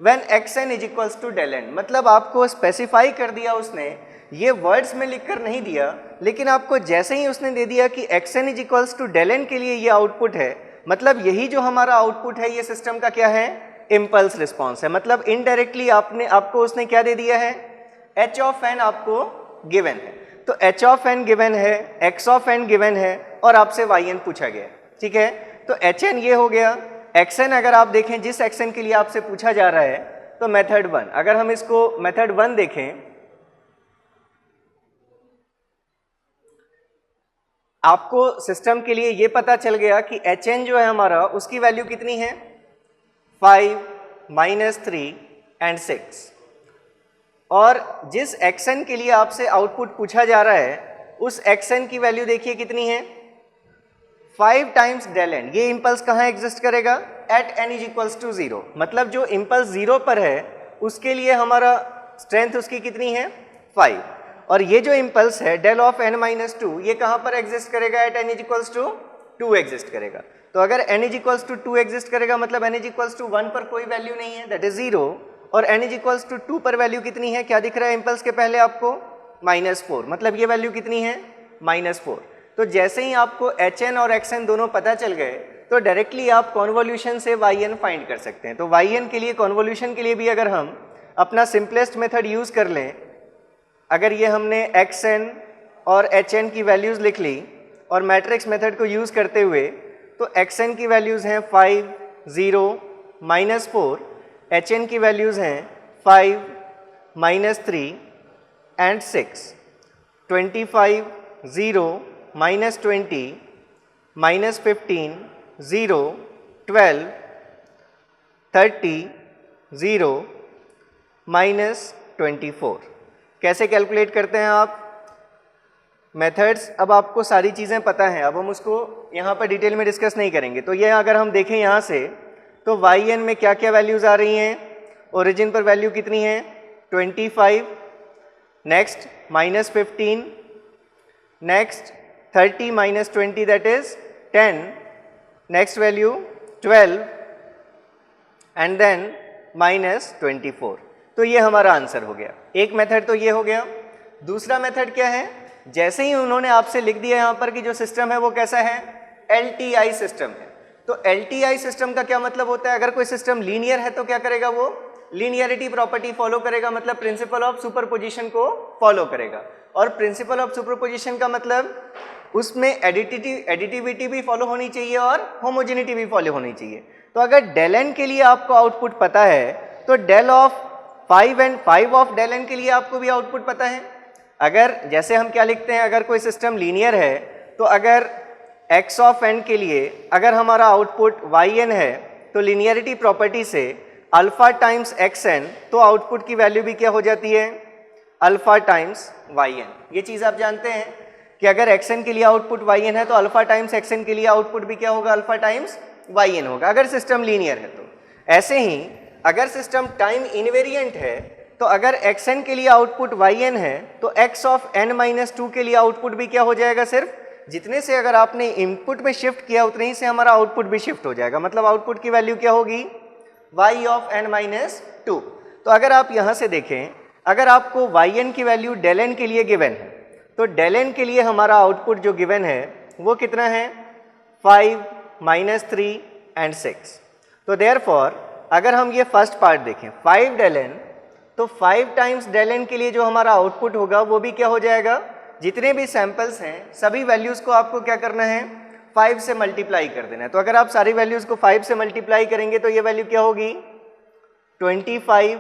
when xn is equals to del n। मतलब आपको स्पेसिफाई कर दिया उसने, ये वर्ड्स में लिखकर नहीं दिया, लेकिन आपको जैसे ही उसने दे दिया कि xn is equals to del n के लिए ये आउटपुट है, मतलब यही जो हमारा आउटपुट है ये सिस्टम का क्या है, इम्पल्स रिस्पॉन्स है। मतलब इनडायरेक्टली आपको उसने क्या दे दिया है, एच ऑफ एन आपको गिवन है, तो एच ऑफ एन गिवन है, एक्स ऑफ एन गिवन है और आपसे वाई एन पूछा गया, ठीक है। तो एच एन ये हो गया, एक्स एन अगर आप देखें जिस एक्स एन के लिए आपसे पूछा जा रहा है तो मेथड 1, अगर हम इसको मेथड 1 देखें, आपको सिस्टम के लिए ये पता चल गया कि एच एन जो है हमारा उसकी वैल्यू कितनी है 5, -3 एंड 6, और जिस एक्सन के लिए आपसे आउटपुट पूछा जा रहा है उस एक्सन की वैल्यू देखिए कितनी है 5 टाइम्स डेल एन। ये इंपल्स कहाँ एग्जिस्ट करेगा at n is equals to 0, मतलब जो इंपल्स 0 पर है उसके लिए हमारा स्ट्रेंथ उसकी कितनी है 5, और ये जो इंपल्स है डेल ऑफ n माइनस 2 ये कहाँ पर एग्जिस्ट करेगा at n is equals to 2 exist करेगा। तो अगर n is equals to 2 exist करेगा मतलब n इज इक्वल्स टू 1 पर कोई वैल्यू नहीं है, दैट इज 0, और n इज इक्वल्स टू 2 पर वैल्यू कितनी है, क्या दिख रहा है इंपल्स के पहले आपको -4, मतलब ये वैल्यू कितनी है -4। तो जैसे ही आपको hn और xn दोनों पता चल गए तो डायरेक्टली आप कॉन्वोल्यूशन से yn फाइंड कर सकते हैं। तो yn के लिए कॉन्वोल्यूशन के लिए भी अगर हम अपना सिंपलेस्ट मेथड यूज़ कर लें, अगर ये हमने xn और hn की वैल्यूज़ लिख ली और मैट्रिक्स मेथड को यूज़ करते हुए, तो xn की वैल्यूज़ हैं 5, 0, -4, hn की वैल्यूज़ हैं 5, -3 एंड 6, 25, 0, -20, -15, 0, 12, 30, 0, -24। कैसे कैलकुलेट करते हैं आप मेथड्स, अब आपको सारी चीज़ें पता हैं, अब हम उसको यहाँ पर डिटेल में डिस्कस नहीं करेंगे। तो ये अगर हम देखें यहाँ से तो yn में क्या क्या वैल्यूज़ आ रही हैं, ओरिजिन पर वैल्यू कितनी है 25, next -15, next 30 -20 that is 10, next value 12 and then -24। तो ये हमारा आंसर हो गया। एक मेथड तो ये हो गया। दूसरा मेथड क्या है, जैसे ही उन्होंने आपसे लिख दिया यहाँ पर कि जो सिस्टम है वो कैसा है LTI सिस्टम है। तो LTI सिस्टम का क्या मतलब होता है, अगर कोई सिस्टम लीनियर है तो क्या करेगा, वो लीनियरिटी प्रॉपर्टी फॉलो करेगा, मतलब प्रिंसिपल ऑफ सुपरपोजिशन को फॉलो करेगा। और प्रिंसिपल ऑफ सुपरपोजिशन का मतलब उसमें एडिटिविटी भी फॉलो होनी चाहिए और होमोजेनिटी भी फॉलो होनी चाहिए। तो अगर डेल एन के लिए आपको आउटपुट पता है तो del of 5 and 5 of del n के लिए आपको भी आउटपुट पता है। अगर जैसे हम क्या लिखते हैं, अगर कोई सिस्टम लीनियर है तो अगर x ऑफ n के लिए अगर हमारा आउटपुट yn है तो लीनियरिटी प्रॉपर्टी से अल्फा टाइम्स xn, तो आउटपुट की वैल्यू भी क्या हो जाती है अल्फा टाइम्स yn। ये चीज़ आप जानते हैं कि अगर xn के लिए आउटपुट yn है तो अल्फा टाइम्स xn के लिए आउटपुट भी क्या होगा अल्फा टाइम्स yn होगा, अगर सिस्टम लीनियर है तो। ऐसे ही अगर सिस्टम टाइम इनवेरिएंट है तो अगर xn के लिए आउटपुट yn है तो x ऑफ n-2 के लिए आउटपुट भी क्या हो जाएगा, सिर्फ जितने से अगर आपने इनपुट में शिफ्ट किया उतने ही से हमारा आउटपुट भी शिफ्ट हो जाएगा, मतलब आउटपुट की वैल्यू क्या होगी y ऑफ n-2। तो अगर आप यहाँ से देखें, अगर आपको yn की वैल्यू डेल n के लिए गिवन है तो डेल n के लिए हमारा आउटपुट जो गिवन है वो कितना है 5, -3 एंड 6। तो देयरफॉर अगर हम ये फर्स्ट पार्ट देखें 5 डेल n, तो 5 टाइम्स डेल n के लिए जो हमारा आउटपुट होगा वो भी क्या हो जाएगा, जितने भी सैंपल्स हैं सभी वैल्यूज़ को आपको क्या करना है 5 से मल्टीप्लाई कर देना है। तो अगर आप सारी वैल्यूज़ को 5 से मल्टीप्लाई करेंगे तो ये वैल्यू क्या होगी 25,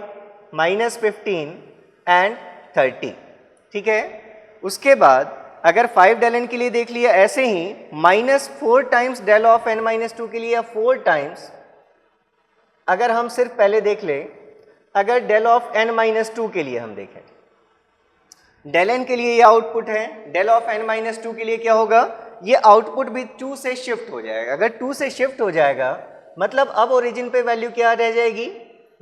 -15 एंड 30, ठीक है। उसके बाद अगर 5 डेल n के लिए देख लिया, ऐसे ही -4 टाइम्स डेल ऑफ n-2 के लिए या 4 टाइम्स, अगर हम सिर्फ पहले देख लें, अगर डेल ऑफ n-2 के लिए हम देखें, डेल n के लिए ये आउटपुट है, डेल ऑफ n-2 के लिए क्या होगा, ये आउटपुट भी 2 से शिफ्ट हो जाएगा। अगर 2 से शिफ्ट हो जाएगा मतलब अब ओरिजिन पे वैल्यू क्या रह जाएगी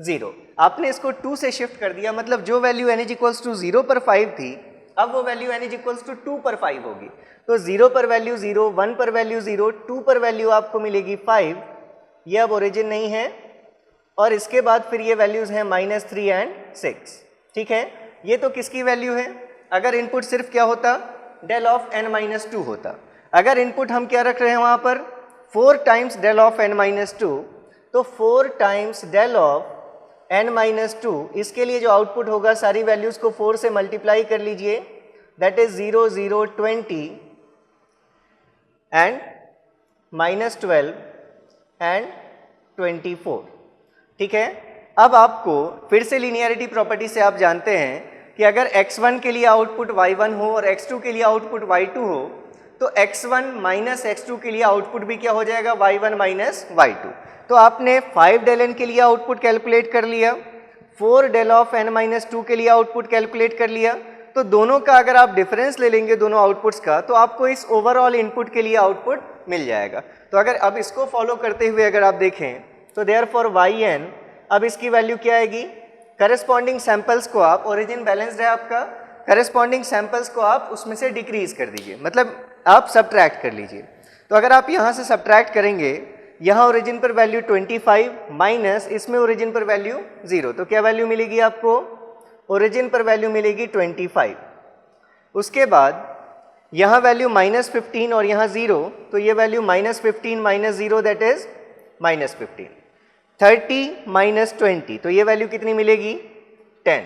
0। आपने इसको 2 से शिफ्ट कर दिया, मतलब जो वैल्यू n = 0 पर 5 थी अब वो वैल्यू n = 2 पर 5 होगी। तो 0 पर वैल्यू 0, 1 पर वैल्यू 0, 2 पर वैल्यू आपको मिलेगी 5, ये अब ओरिजिन नहीं है। और इसके बाद फिर ये वैल्यूज़ हैं -3 एंड 6, ठीक है। ये तो किसकी वैल्यू है, अगर इनपुट सिर्फ क्या होता डेल ऑफ n-2 होता। अगर इनपुट हम क्या रख रहे हैं वहाँ पर 4 टाइम्स डेल ऑफ n-2, तो 4 टाइम्स डेल ऑफ n-2, इसके लिए जो आउटपुट होगा सारी वैल्यूज़ को 4 से मल्टीप्लाई कर लीजिए, दैट इज 0, 0, 20 एंड -12 एंड 24। ठीक है, अब आपको फिर से लीनियरिटी प्रॉपर्टी से आप जानते हैं कि अगर x1 के लिए आउटपुट y1 हो और x2 के लिए आउटपुट y2 हो, तो x1 माइनस x2 के लिए आउटपुट भी क्या हो जाएगा, y1 माइनस y2। तो आपने 5 del n के लिए आउटपुट कैलकुलेट कर लिया, 4 del ऑफ n-2 के लिए आउटपुट कैलकुलेट कर लिया। तो दोनों का अगर आप डिफरेंस ले लेंगे दोनों आउटपुट्स का, तो आपको इस ओवरऑल इनपुट के लिए आउटपुट मिल जाएगा। तो अगर अब इसको फॉलो करते हुए अगर आप देखें तो देयरफॉर yn, अब इसकी वैल्यू क्या आएगी, करस्पॉन्डिंग सैंपल्स को आप, ओरिजिन बैलेंस्ड है आपका, करस्पॉन्डिंग सैंपल्स को आप उसमें से डिक्रीज कर दीजिए, मतलब आप सब्ट्रैक्ट कर लीजिए। तो अगर आप यहाँ से सब्ट्रैक्ट करेंगे, यहाँ ओरिजिन पर वैल्यू 25 माइनस इसमें ओरिजिन पर वैल्यू 0, तो क्या वैल्यू मिलेगी आपको, ओरिजिन पर वैल्यू मिलेगी 25। उसके बाद यहाँ वैल्यू -15 और यहाँ 0, तो ये value -15 minus 0 that is -15, 30 minus 20, तो ये वैल्यू कितनी मिलेगी, 10।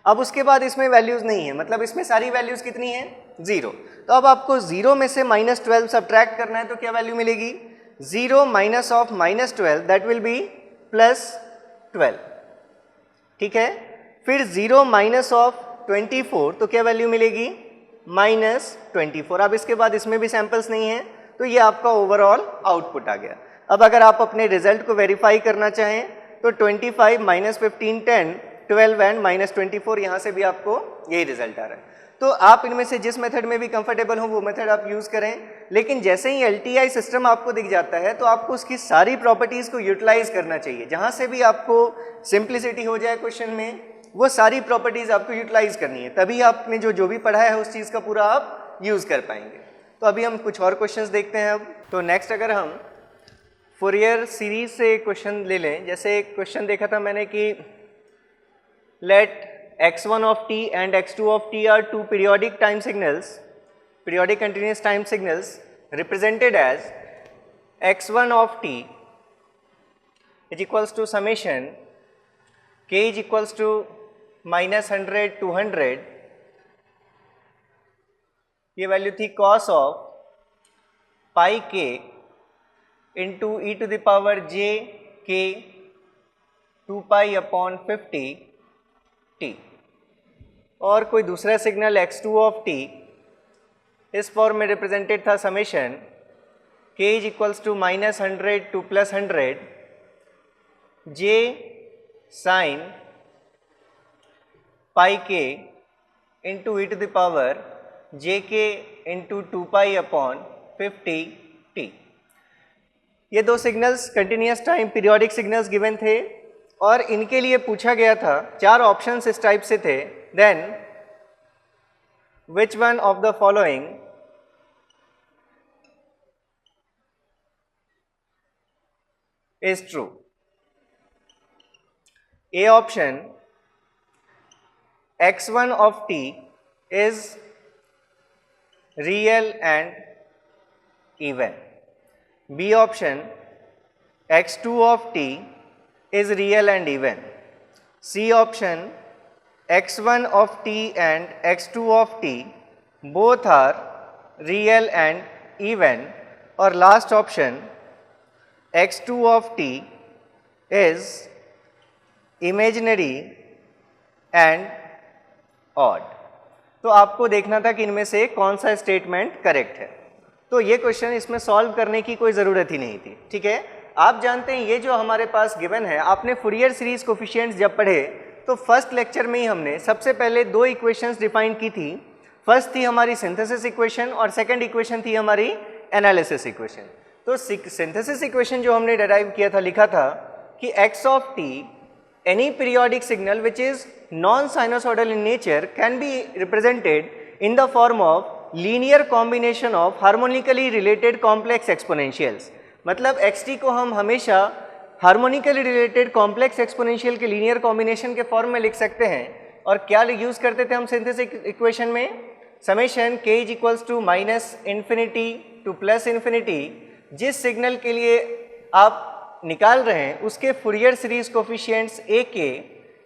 अब उसके बाद इसमें वैल्यूज़ नहीं है, मतलब इसमें सारी वैल्यूज़ कितनी हैं, 0। तो अब आपको 0 में से -12 सब्ट्रैक्ट करना है, तो क्या वैल्यू मिलेगी, 0 minus of -12 that will B +12। ठीक है, फिर 0 माइनस ऑफ 24, तो क्या वैल्यू मिलेगी, -24। अब इसके बाद इसमें भी सैंपल्स नहीं है, तो ये आपका ओवरऑल आउटपुट आ गया। अब अगर आप अपने रिजल्ट को वेरीफाई करना चाहें तो 25 -15 10 12 एंड -24, यहाँ से भी आपको यही रिजल्ट आ रहा है। तो आप इनमें से जिस मेथड में भी कंफर्टेबल हो वो मेथड आप यूज़ करें, लेकिन जैसे ही LTI सिस्टम आपको दिख जाता है तो आपको उसकी सारी प्रॉपर्टीज़ को यूटिलाइज करना चाहिए। जहाँ से भी आपको सिंप्लिसिटी हो जाए क्वेश्चन में, वो सारी प्रॉपर्टीज़ आपको यूटिलाइज करनी है, तभी आपने जो भी पढ़ा है उस चीज़ का पूरा आप यूज़ कर पाएंगे। तो अभी हम कुछ और क्वेश्चंस देखते हैं। अब तो नेक्स्ट अगर हम फूरियर सीरीज से क्वेश्चन ले लें, जैसे एक क्वेश्चन देखा था मैंने कि late x1 of t and x2 of t are two periodic time signals, periodic continuous time signals represented as x1 of t is equals to summation k is equals to -100 to 100, ये value थी cos of pi k into e to the power j k 2 pi upon 50 t, और कोई दूसरा signal x2 of t इस form में represented था summation k is equals to -100 to +100 j sine pi k into e to the power j k into 2 pi upon 50 t। ये दो signals continuous time periodic signals given थे और इनके लिए पूछा गया था, 4 ऑप्शंस इस टाइप से थे। Then which one of the following is true? A option x1 of t is real and even. B option x2 of t is real and even. C option x1 of t and x2 of t both are real and even. और last option x2 of t is imaginary and odd। तो आपको देखना था कि इनमें से कौन सा स्टेटमेंट करेक्ट है। तो ये क्वेश्चन इसमें सॉल्व करने की कोई ज़रूरत ही नहीं थी। ठीक है, आप जानते हैं ये जो हमारे पास गिवन है, आपने फूरियर सीरीज कोफिशिएंट्स जब पढ़े तो फर्स्ट लेक्चर में ही हमने सबसे पहले 2 इक्वेशंस डिफाइन की थी। फर्स्ट थी हमारी सिंथेसिस इक्वेशन और सेकंड इक्वेशन थी हमारी एनालिसिस इक्वेशन। तो सिंथेसिस इक्वेशन जो हमने डिराइव किया था, लिखा था कि x of t any periodic signal which is non-sinusoidal in nature can be represented in the form of linear combination of harmonically related complex exponentials। मतलब xt को हम हमेशा harmonically related complex exponential के linear combination के form में लिख सकते हैं। और क्या यूज़ करते थे हम सिंथेसिस इक्वेशन में? Summation k is equals to -∞ to +∞। जिस सिग्नल के लिए आप निकाल रहे हैं उसके Fourier series coefficients a k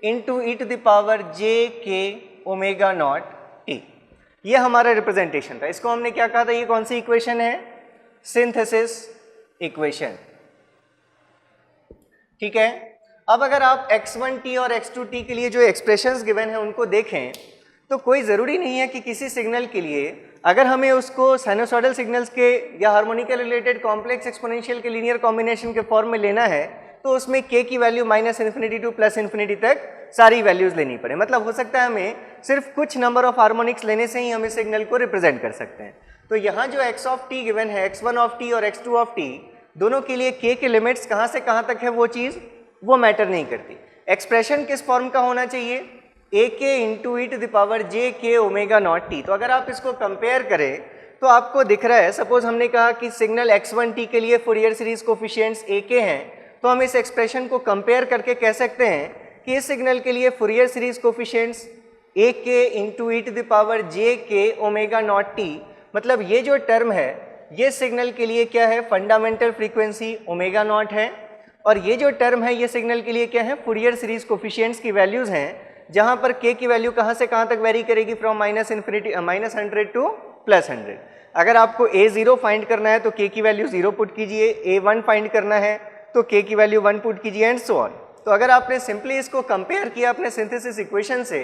into e to the power j k omega not T, ये हमारा रिप्रेजेंटेशन था। इसको हमने क्या कहा था, ये कौन सी इक्वेशन है, सिंथेसिस इक्वेशन, ठीक है। अब अगर आप x1t और x2t के लिए जो एक्सप्रेशंस गिवन है उनको देखें तो कोई ज़रूरी नहीं है कि किसी सिग्नल के लिए अगर हमें उसको साइनोसॉइडल सिग्नल्स के या हार्मोनिकल रिलेटेड कॉम्प्लेक्स एक्सपोनेंशियल के लीनियर कॉम्बिनेशन के फॉर्म में लेना है तो उसमें k की वैल्यू -∞ टू +∞ तक सारी वैल्यूज़ लेनी पड़े। मतलब हो सकता है हमें सिर्फ कुछ नंबर ऑफ हार्मोनिक्स लेने से ही हम इस सिग्नल को रिप्रेजेंट कर सकते हैं। तो यहाँ जो x ऑफ t गिवन है, x1 ऑफ t और x2 ऑफ t, दोनों के लिए k के लिमिट्स कहाँ से कहाँ तक है वो चीज़ वो मैटर नहीं करती। एक्सप्रेशन किस फॉर्म का होना चाहिए, a k into e to the power j k omega not T. तो अगर आप इसको कंपेयर करें तो आपको दिख रहा है, सपोज हमने कहा कि सिग्नल x1t के लिए फूरियर सीरीज कोफिशिएंट्स ए के हैं, तो हम इस एक्सप्रेशन को कंपेयर करके कह सकते हैं कि इस सिग्नल के लिए Fourier series coefficients a k into e to the power j k omega not T, मतलब ये जो टर्म है ये सिग्नल के लिए क्या है, फंडामेंटल फ्रीक्वेंसी ओमेगा नॉट है, और ये जो टर्म है ये सिग्नल के लिए क्या है, फूरियर सीरीज कोफिशिएंट्स की वैल्यूज़ हैं, जहाँ पर k की वैल्यू कहाँ से कहाँ तक वेरी करेगी, फ्रॉम -100 टू +100। अगर आपको a0 फाइंड करना है तो k की वैल्यू 0 पुट कीजिए, a1 फाइंड करना है तो k की वैल्यू 1 पुट कीजिए एंड सो ऑन। तो अगर आपने सिंपली इसको कंपेयर किया अपने सिंथेसिस इक्वेशन से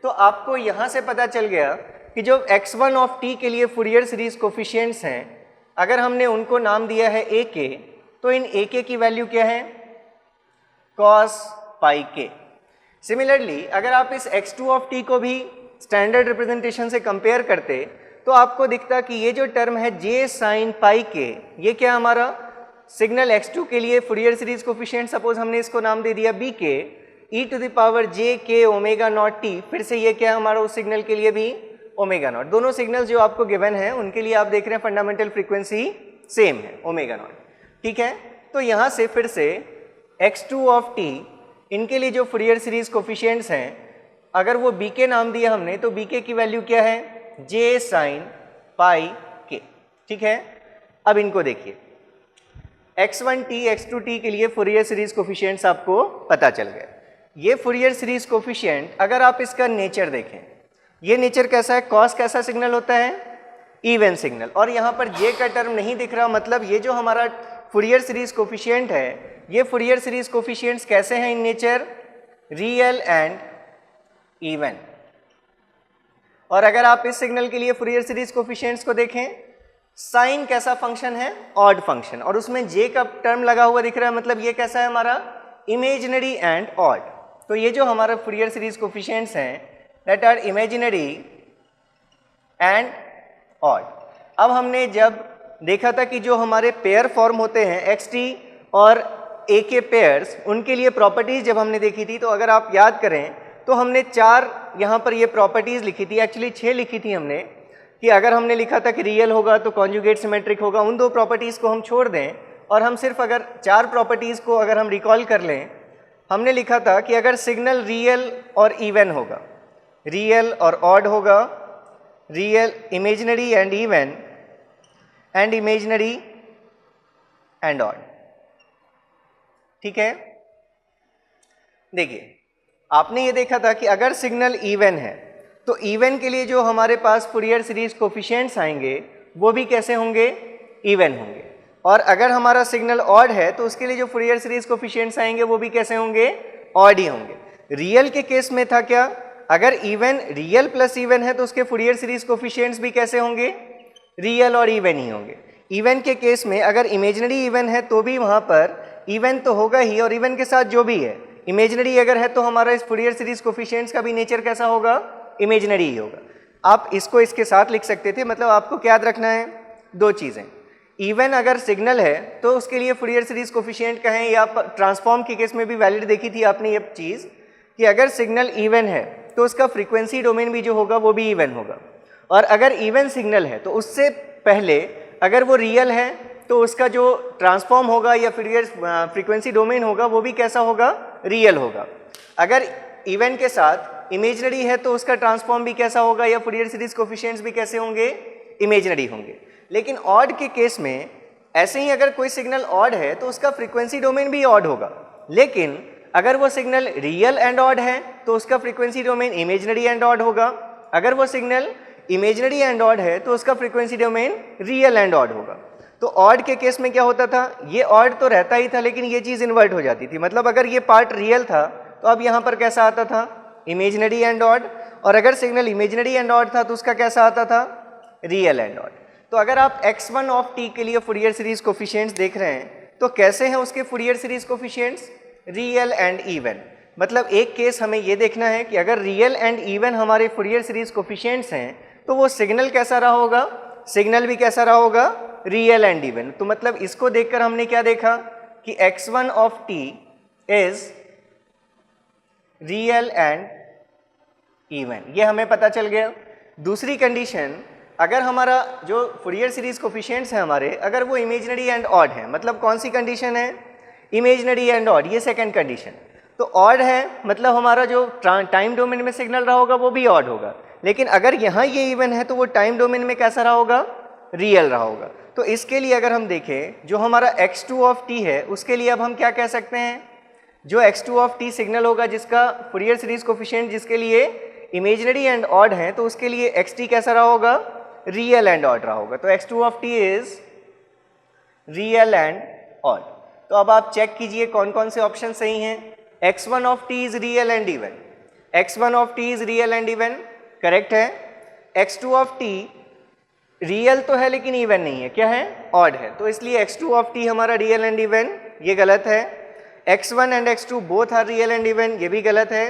तो आपको यहाँ से पता चल गया कि जो x1 ऑफ t के लिए फूरियर सीरीज कोफिशिएंट्स हैं, अगर हमने उनको नाम दिया है a के, तो इन a के की वैल्यू क्या है, cos पाई k। सिमिलरली अगर आप इस x2 ऑफ t को भी स्टैंडर्ड रिप्रेजेंटेशन से कंपेयर करते तो आपको दिखता कि ये जो टर्म है j sin पाई k, ये क्या हमारा सिग्नल x2 के लिए फूरियर सीरीज कोफिशिएंट, सपोज हमने इसको नाम दे दिया b के e to the power j k omega naught t, फिर से ये क्या हमारा उस सिग्नल के लिए भी ओमेगा नॉट। दोनों सिग्नल जो आपको गिवन है उनके लिए आप देख रहे हैं फंडामेंटल फ्रीक्वेंसी सेम है, ओमेगा नॉट, ठीक है। तो यहाँ से फिर से x2 ऑफ t, इनके लिए जो फूरियर सीरीज कोफिशिएंट्स हैं, अगर वो b के नाम दिया हमने तो b के की वैल्यू क्या है, j sin पाई k, ठीक है। अब इनको देखिए, x1t x2t के लिए फूरियर सीरीज कोफिशिएंट्स आपको पता चल गए। ये फूरियर सीरीज कोफिशिएंट अगर आप इसका नेचर देखें, ये नेचर कैसा है, cos कैसा सिग्नल होता है, इवन सिग्नल, और यहाँ पर j का टर्म नहीं दिख रहा, मतलब ये जो हमारा फूरियर सीरीज कोफिशिएंट है ये फूरियर सीरीज कोफिशिएंट्स कैसे हैं in nature, real and even. और अगर आप इस सिग्नल के लिए फूरियर सीरीज कोफिशिएंट्स को देखें, साइन कैसा फंक्शन है, ऑड फंक्शन, और उसमें j का टर्म लगा हुआ दिख रहा है, मतलब ये कैसा है हमारा, इमेजिनरी एंड ऑड। तो ये जो हमारा फूरियर सीरीज कोफिशिएंट्स हैं that are imaginary and odd. अब हमने जब देखा था कि जो हमारे पेयर फॉर्म होते हैं xt और a के पेयर्स, उनके लिए प्रॉपर्टीज जब हमने देखी थी, तो अगर आप याद करें तो हमने 4 यहाँ पर ये प्रॉपर्टीज लिखी थी, एक्चुअली 6 लिखी थी हमने, कि अगर हमने लिखा था कि रियल होगा तो कॉन्जुगेट सिमेट्रिक होगा, उन 2 प्रॉपर्टीज़ को हम छोड़ दें और हम सिर्फ अगर 4 प्रॉपर्टीज़ को अगर हम रिकॉल कर लें, हमने लिखा था कि अगर सिग्नल रियल और इवन होगा, रियल और ऑड होगा, real imaginary and even, and imaginary and odd, ठीक है। देखिए आपने ये देखा था कि अगर सिग्नल इवन है तो इवन के लिए जो हमारे पास फूरियर सीरीज कोफिशिएंट्स आएंगे वो भी कैसे होंगे, इवन होंगे, और अगर हमारा सिग्नल ऑड है तो उसके लिए जो फूरियर सीरीज कोफिशिएंट्स आएंगे वो भी कैसे होंगे, ऑड ही होंगे। रियल के केस में था क्या, अगर इवन रियल प्लस इवन है तो उसके फूरियर सीरीज कोफिशिएंट्स भी कैसे होंगे, रियल और इवन ही होंगे। इवन के केस में अगर इमेजिनरी इवन है तो भी वहाँ पर इवन तो होगा ही, और इवन के साथ जो भी है इमेजिनरी अगर है तो हमारा इस फूरियर सीरीज कोफिशिएंट्स का भी नेचर कैसा होगा, इमेजिनरी ही होगा। आप इसको इसके साथ लिख सकते थे, मतलब आपको क्या याद रखना है, 2 चीज़ें, इवन अगर सिग्नल है तो उसके लिए फूरियर सीरीज कोफिशिएंट का है, या ट्रांसफॉर्म के केस में भी वैलिड देखी थी आपने ये चीज़ कि अगर सिग्नल इवन है तो उसका फ्रीक्वेंसी डोमेन भी जो होगा वो भी इवन होगा, और अगर इवन सिग्नल है तो उससे पहले अगर वो रियल है तो उसका जो ट्रांसफॉर्म होगा या फूरियर फ्रीक्वेंसी डोमेन होगा वो भी कैसा होगा, रियल होगा। अगर इवन के साथ इमेजिनरी है तो उसका ट्रांसफॉर्म भी कैसा होगा या फूरियर सीरीज कोफिशिएंट्स भी कैसे होंगे, इमेजिनरी होंगे। लेकिन ऑड के केस में ऐसे ही अगर कोई सिग्नल ऑड है तो उसका फ्रीक्वेंसी डोमेन भी ऑड होगा, लेकिन अगर वो सिग्नल रियल एंड ऑड है तो उसका frequency domain imaginary and odd होगा। अगर वो सिग्नल इमेजिनरी एंड ऑड है तो उसका frequency domain real and odd होगा। तो ऑड के केस में क्या होता था, ये ऑड तो रहता ही था लेकिन ये चीज़ इन्वर्ट हो जाती थी। मतलब अगर ये पार्ट रियल था तो अब यहाँ पर कैसा आता था, इमेजिनरी एंड ऑड, और अगर सिग्नल इमेजिनरी एंड ऑड था तो उसका कैसा आता था, रियल एंड ऑड। तो अगर आप x1 ऑफ t के लिए फूरियर सीरीज कोफिशिएंट्स देख रहे हैं तो कैसे हैं उसके Fourier series coefficients, real and even. मतलब एक केस हमें ये देखना है कि अगर रियल एंड इवन हमारे फूरियर सीरीज कोफिशिएंट्स हैं तो वो सिग्नल कैसा रहा होगा, सिग्नल भी कैसा रहा होगा, रियल एंड इवन। तो मतलब इसको देखकर हमने क्या देखा कि x1 of t is real and even, ये हमें पता चल गया। दूसरी कंडीशन, अगर हमारा जो फूरियर सीरीज कोफिशिएंट्स हैं हमारे, अगर वो इमेजिनरी एंड ऑड है, मतलब कौन सी कंडीशन है, इमेजिनरी एंड ऑड, ये सेकंड कंडीशन। तो ऑड है मतलब हमारा जो टाइम डोमेन में सिग्नल रहा होगा वो भी ऑड होगा, लेकिन अगर यहाँ ये इवन है तो वो टाइम डोमेन में कैसा रहा होगा, रियल रहा होगा। तो इसके लिए अगर हम देखें जो हमारा x2 ऑफ t है उसके लिए अब हम क्या कह सकते हैं, जो x2 ऑफ t सिग्नल होगा जिसका फूरियर सीरीज कोफिशिएंट जिसके लिए इमेजिनरी एंड ऑड है तो उसके लिए xt कैसा रहा होगा, रियल एंड ऑड रहा होगा। तो x2 of t is real and odd. तो अब आप चेक कीजिए कौन कौन से ऑप्शन सही हैं। x1 of t is real and even, x1 of t is real and even correct है। x2 ऑफ t रियल तो है लेकिन इवन नहीं है, क्या है, ऑड है, तो इसलिए x2 ऑफ t हमारा रियल एंड इवन, ये गलत है। x1 and x2 both are real and even, ये भी गलत है।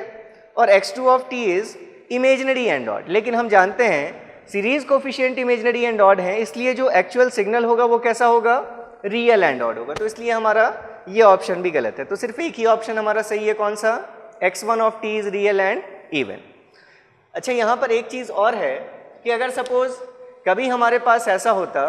और x2 of t is imaginary and odd, लेकिन हम जानते हैं series coefficient imaginary and odd है, इसलिए जो एक्चुअल सिग्नल होगा वो कैसा होगा, रियल एंड ऑड होगा। तो इसलिए हमारा ये ऑप्शन भी गलत है। तो सिर्फ एक ही ऑप्शन हमारा सही है, कौन सा, x1 of t is real and even. अच्छा, यहाँ पर एक चीज़ और है कि अगर सपोज कभी हमारे पास ऐसा होता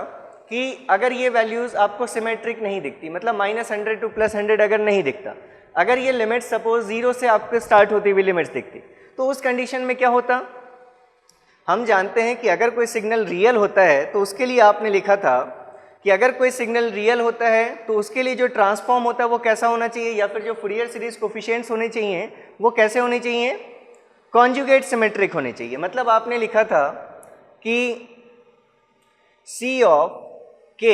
कि अगर ये वैल्यूज़ आपको सिमेट्रिक नहीं दिखती, मतलब -100 टू +100 अगर नहीं दिखता, अगर ये लिमिट सपोज 0 से आपको स्टार्ट होती हुई लिमिट्स दिखती, तो उस कंडीशन में क्या होता, हम जानते हैं कि अगर कोई सिग्नल रियल होता है तो उसके लिए आपने लिखा था कि अगर कोई सिग्नल रियल होता है तो उसके लिए जो ट्रांसफॉर्म होता है वो कैसा होना चाहिए, या फिर जो फूरियर सीरीज कोफिशिएंट्स होने चाहिए वो कैसे होने चाहिए, कॉन्जुगेट सिमेट्रिक होने चाहिए। मतलब आपने लिखा था कि C of k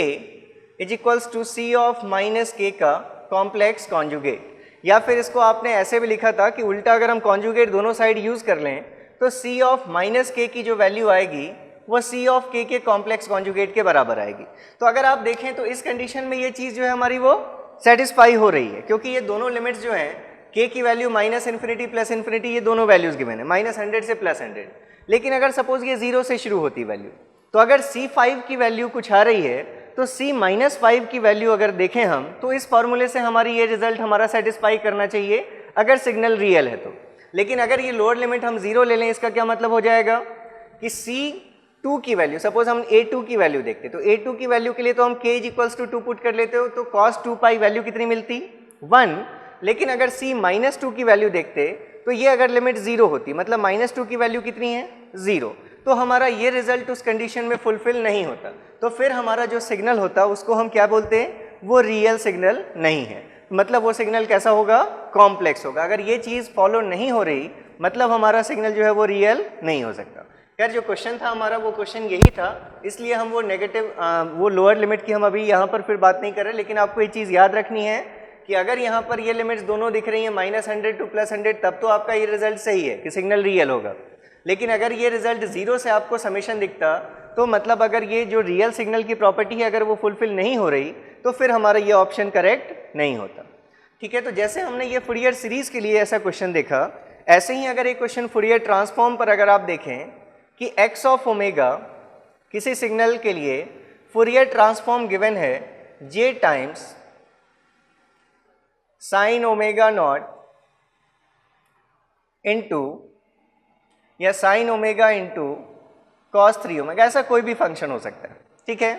is equals to C of -k का कॉम्प्लेक्स कॉन्जुगेट, या फिर इसको आपने ऐसे भी लिखा था कि उल्टा अगर हम कॉन्जुगेट दोनों साइड यूज़ कर लें तो C ऑफ -k की जो वैल्यू आएगी वो C ऑफ k के कॉम्प्लेक्स कॉन्जुगेट के बराबर आएगी। तो अगर आप देखें तो इस कंडीशन में ये चीज़ जो है हमारी वो सेटिस्फाई हो रही है, क्योंकि ये दोनों लिमिट्स जो हैं k की वैल्यू -∞ +∞, ये दोनों वैल्यूज़ गिवन है, -100 से +100। लेकिन अगर सपोज ये 0 से शुरू होती वैल्यू, तो अगर C5 की वैल्यू कुछ आ रही है तो C-5 की वैल्यू अगर देखें हम तो इस फॉर्मूले से हमारी ये रिजल्ट हमारा सेटिस्फाई करना चाहिए अगर सिग्नल रियल है तो। लेकिन अगर ये लोअर लिमिट हम 0 ले लें, इसका क्या मतलब हो जाएगा कि C2 की वैल्यू, सपोज हम A2 की वैल्यू देखते तो A2 की वैल्यू के लिए तो हम k = 2 पुट कर लेते हो, तो cos 2π वैल्यू कितनी मिलती, 1। लेकिन अगर C-2 की वैल्यू देखते तो ये अगर लिमिट 0 होती, मतलब -2 की वैल्यू कितनी है, 0, तो हमारा ये रिजल्ट उस कंडीशन में फुलफिल नहीं होता। तो फिर हमारा जो सिग्नल होता उसको हम क्या बोलते हैं, वो रियल सिग्नल नहीं है, मतलब वो सिग्नल कैसा होगा, कॉम्प्लेक्स होगा। अगर ये चीज़ फॉलो नहीं हो रही मतलब हमारा सिग्नल जो है वो रियल नहीं हो सकता। खैर जो क्वेश्चन था हमारा वो क्वेश्चन यही था, इसलिए हम वो नेगेटिव वो लोअर लिमिट की हम अभी यहाँ पर फिर बात नहीं कर रहे। लेकिन आपको ये चीज़ याद रखनी है कि अगर यहाँ पर ये लिमिट्स दोनों दिख रही हैं -100 टू +100, तब तो आपका ये रिजल्ट सही है कि सिग्नल रियल होगा। लेकिन अगर ये रिजल्ट 0 से आपको समेशन दिखता तो मतलब अगर ये जो रियल सिग्नल की प्रॉपर्टी है अगर वो फुलफिल नहीं हो रही तो फिर हमारा ये ऑप्शन करेक्ट नहीं होता। ठीक है, तो जैसे हमने ये फूरियर सीरीज़ के लिए ऐसा क्वेश्चन देखा, ऐसे ही अगर एक क्वेश्चन फूरियर ट्रांसफॉर्म पर अगर आप देखें कि x ऑफ ओमेगा किसी सिग्नल के लिए फूरियर ट्रांसफॉर्म गिवन है j टाइम्स sin ω0 इंटू या sin omega into cos 3 omega, ऐसा कोई भी फंक्शन हो सकता है। ठीक है,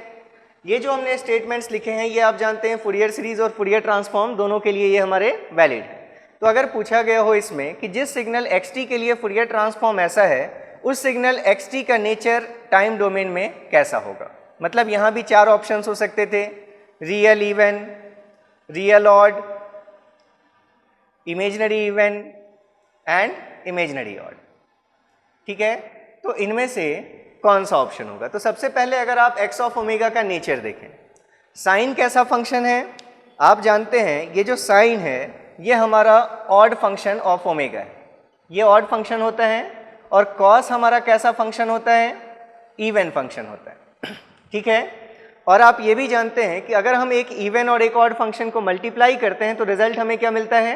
ये जो हमने स्टेटमेंट्स लिखे हैं ये आप जानते हैं फूरियर सीरीज और फूरियर ट्रांसफॉर्म दोनों के लिए ये हमारे वैलिड है। तो अगर पूछा गया हो इसमें कि जिस सिग्नल xt के लिए फूरियर ट्रांसफॉर्म ऐसा है, उस सिग्नल xt का नेचर टाइम डोमेन में कैसा होगा, मतलब यहाँ भी 4 ऑप्शंस हो सकते थे। Real even, real odd, imaginary even and imaginary odd. ठीक है, तो इनमें से कौन सा ऑप्शन होगा? तो सबसे पहले अगर आप एक्स ऑफ ओमेगा का नेचर देखें, साइन कैसा फंक्शन है? आप जानते हैं ये जो साइन है ये हमारा ऑड फंक्शन ऑफ ओमेगा है, ये ऑड फंक्शन होता है, और कॉस हमारा कैसा फंक्शन होता है? इवन फंक्शन होता है। ठीक है, और आप ये भी जानते हैं कि अगर हम एक इवन और एक ऑड फंक्शन को मल्टीप्लाई करते हैं तो रिजल्ट हमें क्या मिलता है?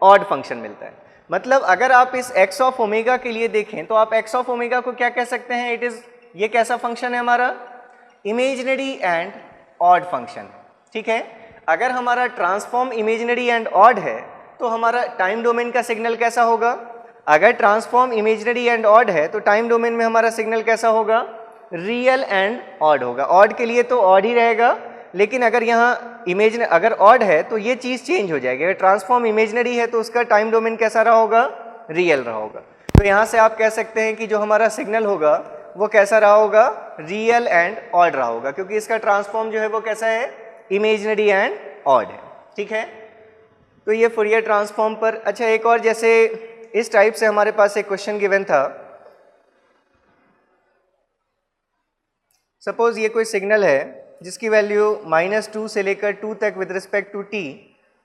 ऑड फंक्शन मिलता है। मतलब अगर आप इस एक्स ऑफ ओमेगा के लिए देखें तो आप एक्स ऑफ ओमेगा को क्या कह सकते हैं? इट इज, ये कैसा फंक्शन है हमारा? Imaginary and odd function. ठीक है, अगर हमारा ट्रांसफॉर्म इमेजिनरी एंड ऑड है तो हमारा टाइम डोमेन का सिग्नल कैसा होगा? अगर ट्रांसफॉर्म इमेजिनरी एंड ऑड है तो टाइम डोमेन में हमारा सिग्नल कैसा होगा? रियल एंड ऑड होगा। ऑड के लिए तो ऑड ही रहेगा, लेकिन अगर यहाँ अगर ऑड है तो ये चीज़ चेंज हो जाएगी। अगर ट्रांसफॉर्म इमेजिनरी है तो उसका टाइम डोमेन कैसा रहा होगा? रियल रहा होगा। तो यहाँ से आप कह सकते हैं कि जो हमारा सिग्नल होगा वो कैसा रहा होगा? रियल एंड ऑड रहा होगा, क्योंकि इसका ट्रांसफॉर्म जो है वो कैसा है? इमेजिनरी एंड ऑड है। ठीक है, तो ये फूरियर ट्रांसफॉर्म पर। अच्छा, एक और, जैसे इस टाइप से हमारे पास एक क्वेश्चन गिवन था। सपोज ये कोई सिग्नल है जिसकी वैल्यू -2 से लेकर 2 तक विद रिस्पेक्ट टू t,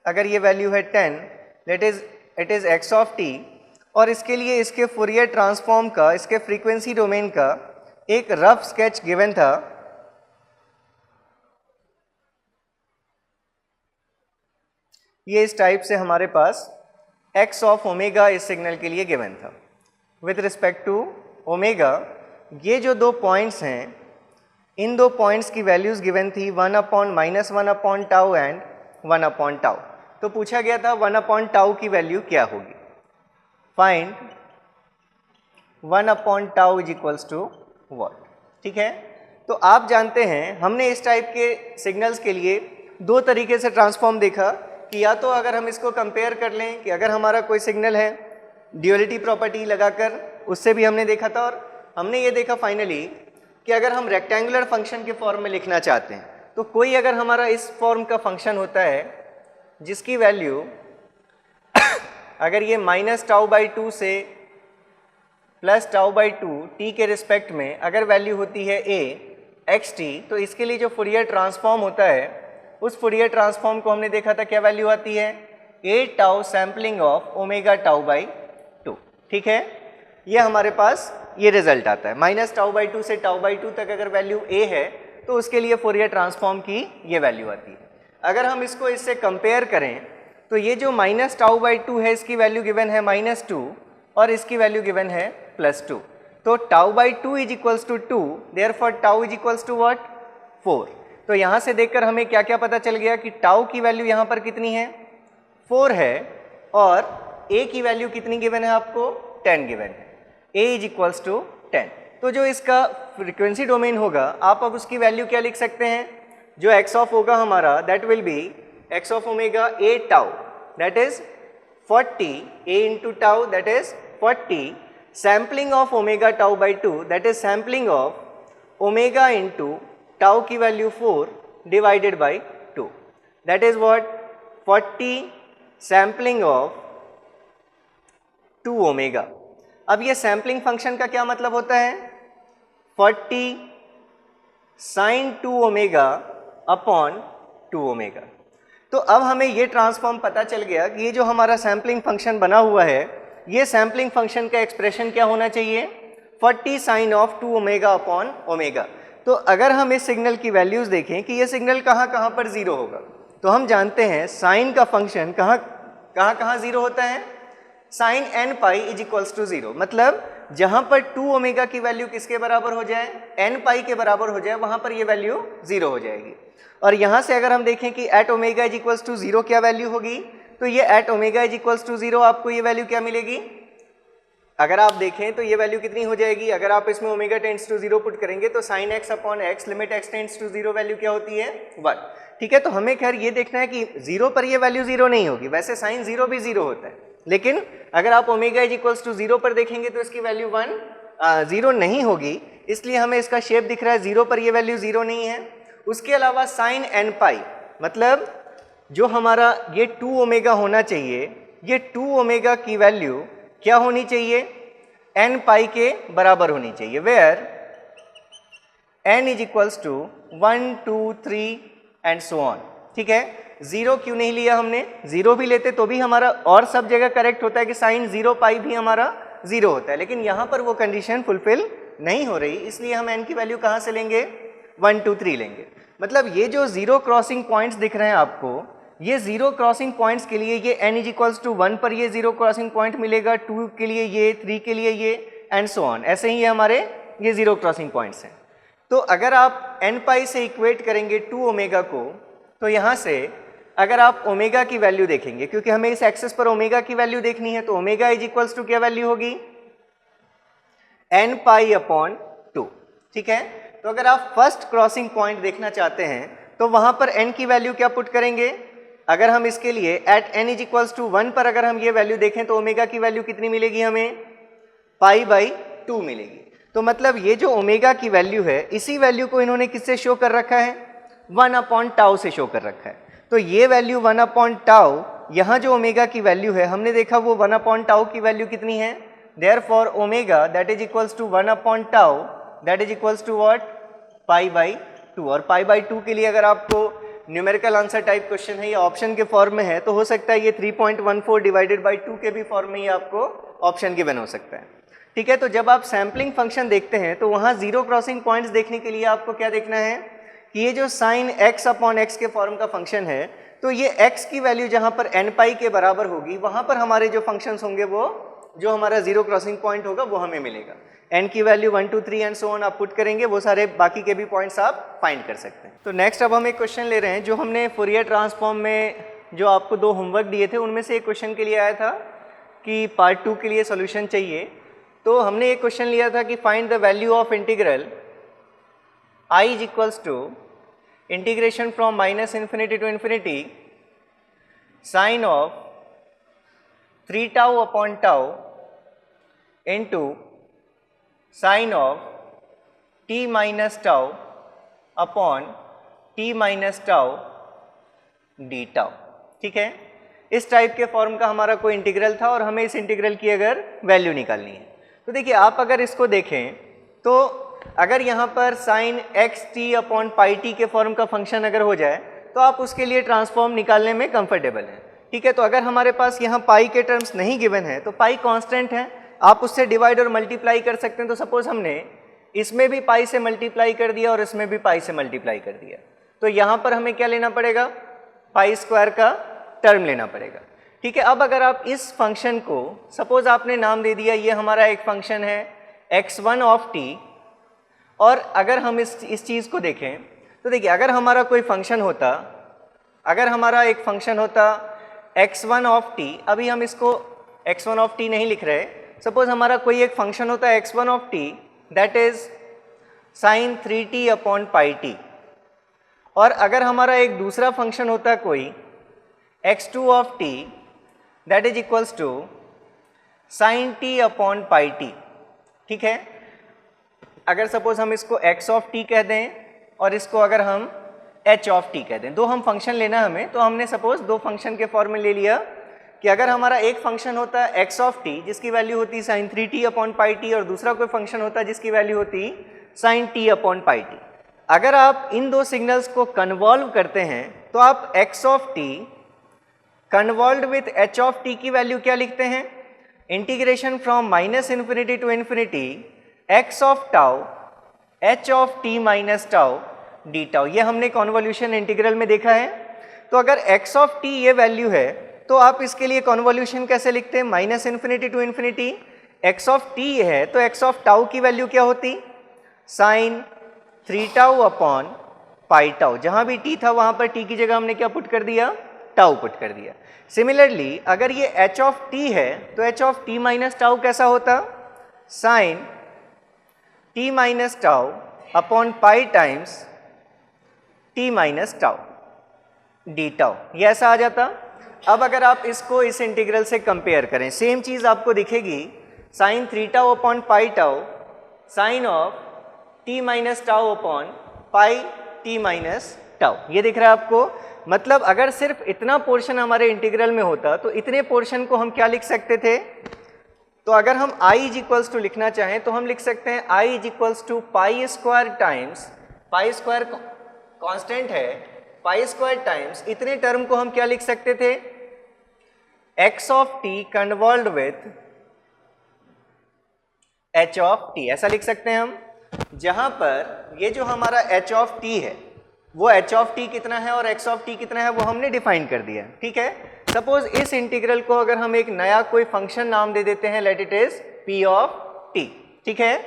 अगर ये वैल्यू है 10, it is x of t, और इसके लिए इसके फूरियर ट्रांसफॉर्म का, इसके फ्रीक्वेंसी डोमेन का एक रफ स्केच गिवन था। ये इस टाइप से हमारे पास x ऑफ ओमेगा इस सिग्नल के लिए गिवन था विद रिस्पेक्ट टू ओमेगा। ये जो दो पॉइंट्स हैं, इन दो पॉइंट्स की वैल्यूज गिवन थी 1/-1 टाउ एंड 1 टाउ। तो पूछा गया था 1 टाउ की वैल्यू क्या होगी? Find 1 tau is equals to what? ठीक है, तो आप जानते हैं हमने इस टाइप के सिग्नल्स के लिए दो तरीके से ट्रांसफॉर्म देखा कि या तो अगर हम इसको कंपेयर कर लें कि अगर हमारा कोई सिग्नल है ड्यूअलिटी प्रॉपर्टी लगाकर, उससे भी हमने देखा था, और हमने ये देखा फाइनली कि अगर हम रेक्टेंगुलर फंक्शन के फॉर्म में लिखना चाहते हैं तो कोई अगर हमारा इस फॉर्म का फंक्शन होता है जिसकी वैल्यू अगर ये -τ/2 से +τ/2 t के रिस्पेक्ट में अगर वैल्यू होती है a xt, तो इसके लिए जो फूरियर ट्रांसफॉर्म होता है उस फूरियर ट्रांसफॉर्म को हमने देखा था क्या वैल्यू आती है? a tau sampling of ω/2। ठीक है, ये हमारे पास ये रिजल्ट आता है। -τ/2 से τ/2 तक अगर वैल्यू a है तो उसके लिए फूरियर ट्रांसफॉर्म की ये वैल्यू आती है। अगर हम इसको इससे कंपेयर करें तो ये जो -τ/2 है इसकी वैल्यू गिवन है -2 और इसकी वैल्यू गिवन है +2। तो τ/2 is equals to 2, therefore tau is equals to what? 4। तो यहाँ से देखकर हमें क्या क्या पता चल गया कि टाउ की वैल्यू यहाँ पर कितनी है? 4 है, और a की वैल्यू कितनी गिवन है आपको? 10 गिवन है। a is equals to 10। तो जो इसका फ्रीक्वेंसी डोमेन होगा आप अब उसकी वैल्यू क्या लिख सकते हैं? जो x ऑफ होगा हमारा that will be x of omega a tau, that is 40, a into tau that is 40, sampling of omega τ/2 that is sampling of omega into tau की वैल्यू 4 divided by 2, that is what? 40 sampling of 2 omega. अब ये sampling function का क्या मतलब होता है? 40 sin 2 omega upon 2 omega. तो अब हमें ये ट्रांसफॉर्म पता चल गया कि ये जो हमारा सैम्पलिंग फंक्शन बना हुआ है, ये सैम्पलिंग फंक्शन का एक्सप्रेशन क्या होना चाहिए? 40 sin of 2 omega upon omega. तो अगर हम इस सिग्नल की वैल्यूज़ देखें कि ये सिग्नल कहाँ कहाँ पर ज़ीरो होगा, तो हम जानते हैं साइन का फंक्शन कहाँ ज़ीरो होता है? Sine n pi is equals to 0। मतलब जहाँ पर 2 ओमेगा की वैल्यू किसके बराबर हो जाए? n पाई के बराबर हो जाए, वहाँ पर ये वैल्यू 0 हो जाएगी। और यहाँ से अगर हम देखें कि at omega is equals to 0 क्या वैल्यू होगी, तो ये at omega is equals to 0 आपको ये वैल्यू क्या मिलेगी? अगर आप देखें तो ये वैल्यू कितनी हो जाएगी? अगर आप इसमें ओमेगा टेंड्स टू 0 पुट करेंगे तो sine x upon x limit x tends to 0 value क्या होती है? 1। ठीक है, तो हमें खैर ये देखना है कि 0 पर ये वैल्यू 0 नहीं होगी। वैसे साइन 0 भी 0 होता है, लेकिन अगर आप ओमेगा इज इक्वल्स टू 0 पर देखेंगे तो इसकी वैल्यू 0 नहीं होगी, इसलिए हमें इसका शेप दिख रहा है 0 पर ये वैल्यू 0 नहीं है। उसके अलावा साइन n पाई, मतलब जो हमारा ये 2 ओमेगा होना चाहिए, ये 2 ओमेगा की वैल्यू क्या होनी चाहिए, n पाई के बराबर होनी चाहिए, where n is equals to 1 2 3 and so on. ठीक है, जीरो क्यों नहीं लिया हमने, जीरो भी लेते तो भी हमारा और सब जगह करेक्ट होता है कि साइन 0 पाई भी हमारा 0 होता है, लेकिन यहाँ पर वो कंडीशन फुलफिल नहीं हो रही, इसलिए हम n की वैल्यू कहाँ से लेंगे, 1 2 3 लेंगे। मतलब ये जो जीरो क्रॉसिंग पॉइंट्स दिख रहे हैं आपको, ये जीरो क्रॉसिंग पॉइंट्स के लिए ये n इज इक्वल्स टू 1 पर ये जीरो क्रॉसिंग पॉइंट मिलेगा, 2 के लिए ये, 3 के लिए ये एंड सो ऑन, ऐसे ही ये हमारे ये जीरो क्रॉसिंग पॉइंट्स हैं। तो अगर आप n पाई से इक्वेट करेंगे 2 ओमेगा को, तो यहाँ से अगर आप ओमेगा की वैल्यू देखेंगे, क्योंकि हमें इस एक्सेस पर ओमेगा की वैल्यू देखनी है, तो ओमेगा इज इक्वल्स टू क्या वैल्यू होगी, n पाई अपॉन 2। ठीक है, तो अगर आप फर्स्ट क्रॉसिंग पॉइंट देखना चाहते हैं तो वहां पर n की वैल्यू क्या पुट करेंगे, अगर हम इसके लिए at n is equals to 1 पर अगर हम ये वैल्यू देखें तो ओमेगा की वैल्यू कितनी मिलेगी हमें, पाई बाई 2 मिलेगी। तो मतलब ये जो ओमेगा की वैल्यू है, इसी वैल्यू को इन्होंने किससे शो कर रखा है, 1 अपॉन टाउ से शो कर रखा है। तो ये वैल्यू 1 अपॉन टाउ, यहाँ जो ओमेगा की वैल्यू है हमने देखा वो 1 अपॉन टाउ की वैल्यू कितनी है, therefore omega that is equals to 1 upon tau that is equals to what, pi by 2। और पाई बाई 2 के लिए अगर आपको न्यूमेरिकल आंसर टाइप क्वेश्चन है या ऑप्शन के फॉर्म में है तो हो सकता है ये 3.14 डिवाइडेड बाई 2 के भी फॉर्म में ही आपको ऑप्शन गिवन हो सकता है। ठीक है, तो जब आप सैम्पलिंग फंक्शन देखते हैं तो वहाँ जीरो क्रॉसिंग पॉइंट्स देखने के लिए आपको क्या देखना है कि ये जो साइन x अपॉन x के फॉर्म का फंक्शन है, तो ये x की वैल्यू जहाँ पर n पाई के बराबर होगी, वहाँ पर हमारे जो फंक्शंस होंगे वो जो हमारा जीरो क्रॉसिंग पॉइंट होगा वो हमें मिलेगा। n की वैल्यू 1 2 3 एंड सो ऑन आप पुट करेंगे, वो सारे बाकी के भी पॉइंट्स आप फाइंड कर सकते हैं। तो नेक्स्ट अब हम एक क्वेश्चन ले रहे हैं जो हमने फूरियर ट्रांसफॉर्म में जो आपको 2 होमवर्क दिए थे उनमें से एक क्वेश्चन के लिए आया था कि पार्ट 2 के लिए सोल्यूशन चाहिए। तो हमने एक क्वेश्चन लिया था कि find the value of integral I is equals to integration from minus infinity to infinity sine of 3 tau upon tau into sine of t minus tau upon t minus tau d tau. ठीक है, इस type के form का हमारा कोई integral था और हमें इस इंटीग्रल की अगर वैल्यू निकालनी है तो देखिए आप अगर इसको देखें तो अगर यहाँ पर sine x T upon pi t के फॉर्म का फंक्शन अगर हो जाए तो आप उसके लिए ट्रांसफॉर्म निकालने में कंफर्टेबल हैं। ठीक है, तो अगर हमारे पास यहाँ पाई के टर्म्स नहीं गिवन है तो पाई कांस्टेंट है, आप उससे डिवाइड और मल्टीप्लाई कर सकते हैं। तो सपोज हमने इसमें भी पाई से मल्टीप्लाई कर दिया और इसमें भी पाई से मल्टीप्लाई कर दिया, तो यहाँ पर हमें क्या लेना पड़ेगा, पाई स्क्वायर का टर्म लेना पड़ेगा। ठीक है, अब अगर आप इस फंक्शन को सपोज आपने नाम दे दिया ये हमारा एक फंक्शन है x1 ऑफ t, और अगर हम इस चीज़ को देखें तो देखिए अगर हमारा कोई फंक्शन होता, अगर हमारा एक फंक्शन होता x1 ऑफ t, अभी हम इसको x1 ऑफ t नहीं लिख रहे, सपोज हमारा कोई एक फंक्शन होता है x1 of t that is sine 3t upon pi T, और अगर हमारा एक दूसरा फंक्शन होता है कोई x2 of t that is equals to sine t upon pi t. ठीक है, अगर सपोज हम इसको x ऑफ t कह दें और इसको अगर हम h ऑफ t कह दें, दो हम फंक्शन लेना हमें, तो हमने सपोज दो फंक्शन के फॉर्म में ले लिया कि अगर हमारा एक फंक्शन होता है x ऑफ t जिसकी वैल्यू होती है sine 3t upon pi T, और दूसरा कोई फंक्शन होता है जिसकी वैल्यू होती sine t upon pi t. अगर आप इन दो सिग्नल्स को कन्वॉल्व करते हैं तो आप x of t convolve with h of t की वैल्यू क्या लिखते हैं, integration from minus infinity to infinity x of tau h of t minus tau d tau. ये हमने कॉन्वोल्यूशन इंटीग्रल में देखा है। तो अगर x ऑफ t ये वैल्यू है तो आप इसके लिए कॉन्वोल्यूशन कैसे लिखते हैं, minus infinity to infinity, x of t है तो x ऑफ टाउ की वैल्यू क्या होती, sine 3 tau upon pi tau, जहाँ भी t था वहाँ पर t की जगह हमने क्या पुट कर दिया, टाउ पुट कर दिया। सिमिलरली अगर ये h ऑफ t है तो h of t minus tau कैसा होता, sine t minus tau upon pi times t minus tau d tau, ये ऐसा आ जाता। अब अगर आप इसको इस इंटीग्रल से कंपेयर करें, सेम चीज़ आपको दिखेगी, sine 3 tau upon pi tau sine of t minus tau upon pi t minus tau. ये दिख रहा है आपको? मतलब अगर सिर्फ इतना पोर्शन हमारे इंटीग्रल में होता तो इतने पोर्शन को हम क्या लिख सकते थे? तो अगर हम i इज इक्वल्स टू लिखना चाहें तो हम लिख सकते हैं i is equals to pi square times, pi square constant है, पाई स्क्वायर टाइम्स इतने टर्म को हम क्या लिख सकते थे? x of t convolved with h of t, ऐसा लिख सकते हैं हम। जहां पर ये जो हमारा h ऑफ t है वो h ऑफ t कितना है और x ऑफ t कितना है वो हमने डिफाइन कर दिया, ठीक है। सपोज इस इंटीग्रल को अगर हम एक नया कोई फंक्शन नाम दे देते हैं, late it is p of t, ठीक है।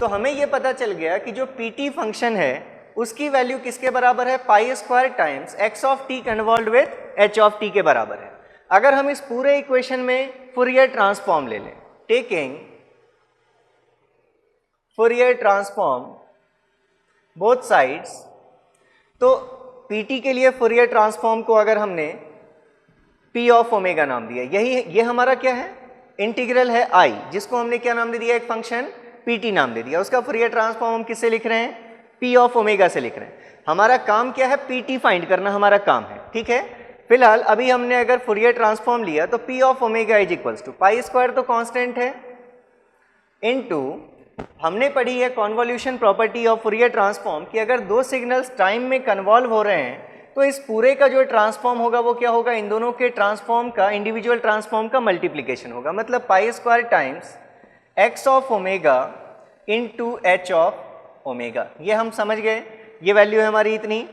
तो हमें ये पता चल गया कि जो pt फंक्शन है उसकी वैल्यू किसके बराबर है? Pi square times x of t convolved with h of t के बराबर है। अगर हम इस पूरे इक्वेशन में फूरियर ट्रांसफॉर्म ले लें, taking Fourier transform both sides, तो pt के लिए फूरियर ट्रांसफॉर्म को अगर हमने p ऑफ ओमेगा नाम दिया, ये हमारा क्या है? इंटीग्रल है i, जिसको हमने क्या नाम दे दिया? एक फंक्शन pt नाम दे दिया। उसका फूरियर ट्रांसफॉर्म हम किससे लिख रहे हैं? p ऑफ ओमेगा से लिख रहे हैं। हमारा काम क्या है? pt फाइंड करना हमारा काम है, ठीक है। फिलहाल अभी हमने अगर फूरियर ट्रांसफॉर्म लिया तो p of omega is equals to pi square तो कांस्टेंट है, इनटू हमने पढ़ी है convolution property of Fourier transform कि अगर दो सिग्नल्स टाइम में कन्वॉल्व हो रहे हैं तो इस पूरे का जो ट्रांसफॉर्म होगा वो क्या होगा? इन दोनों के ट्रांसफॉर्म का, इंडिविजुअल ट्रांसफॉर्म का मल्टीप्लिकेशन होगा। मतलब पाई square times x of omega into h of omega. ये हम समझ गए, ये वैल्यू है हमारी इतनी।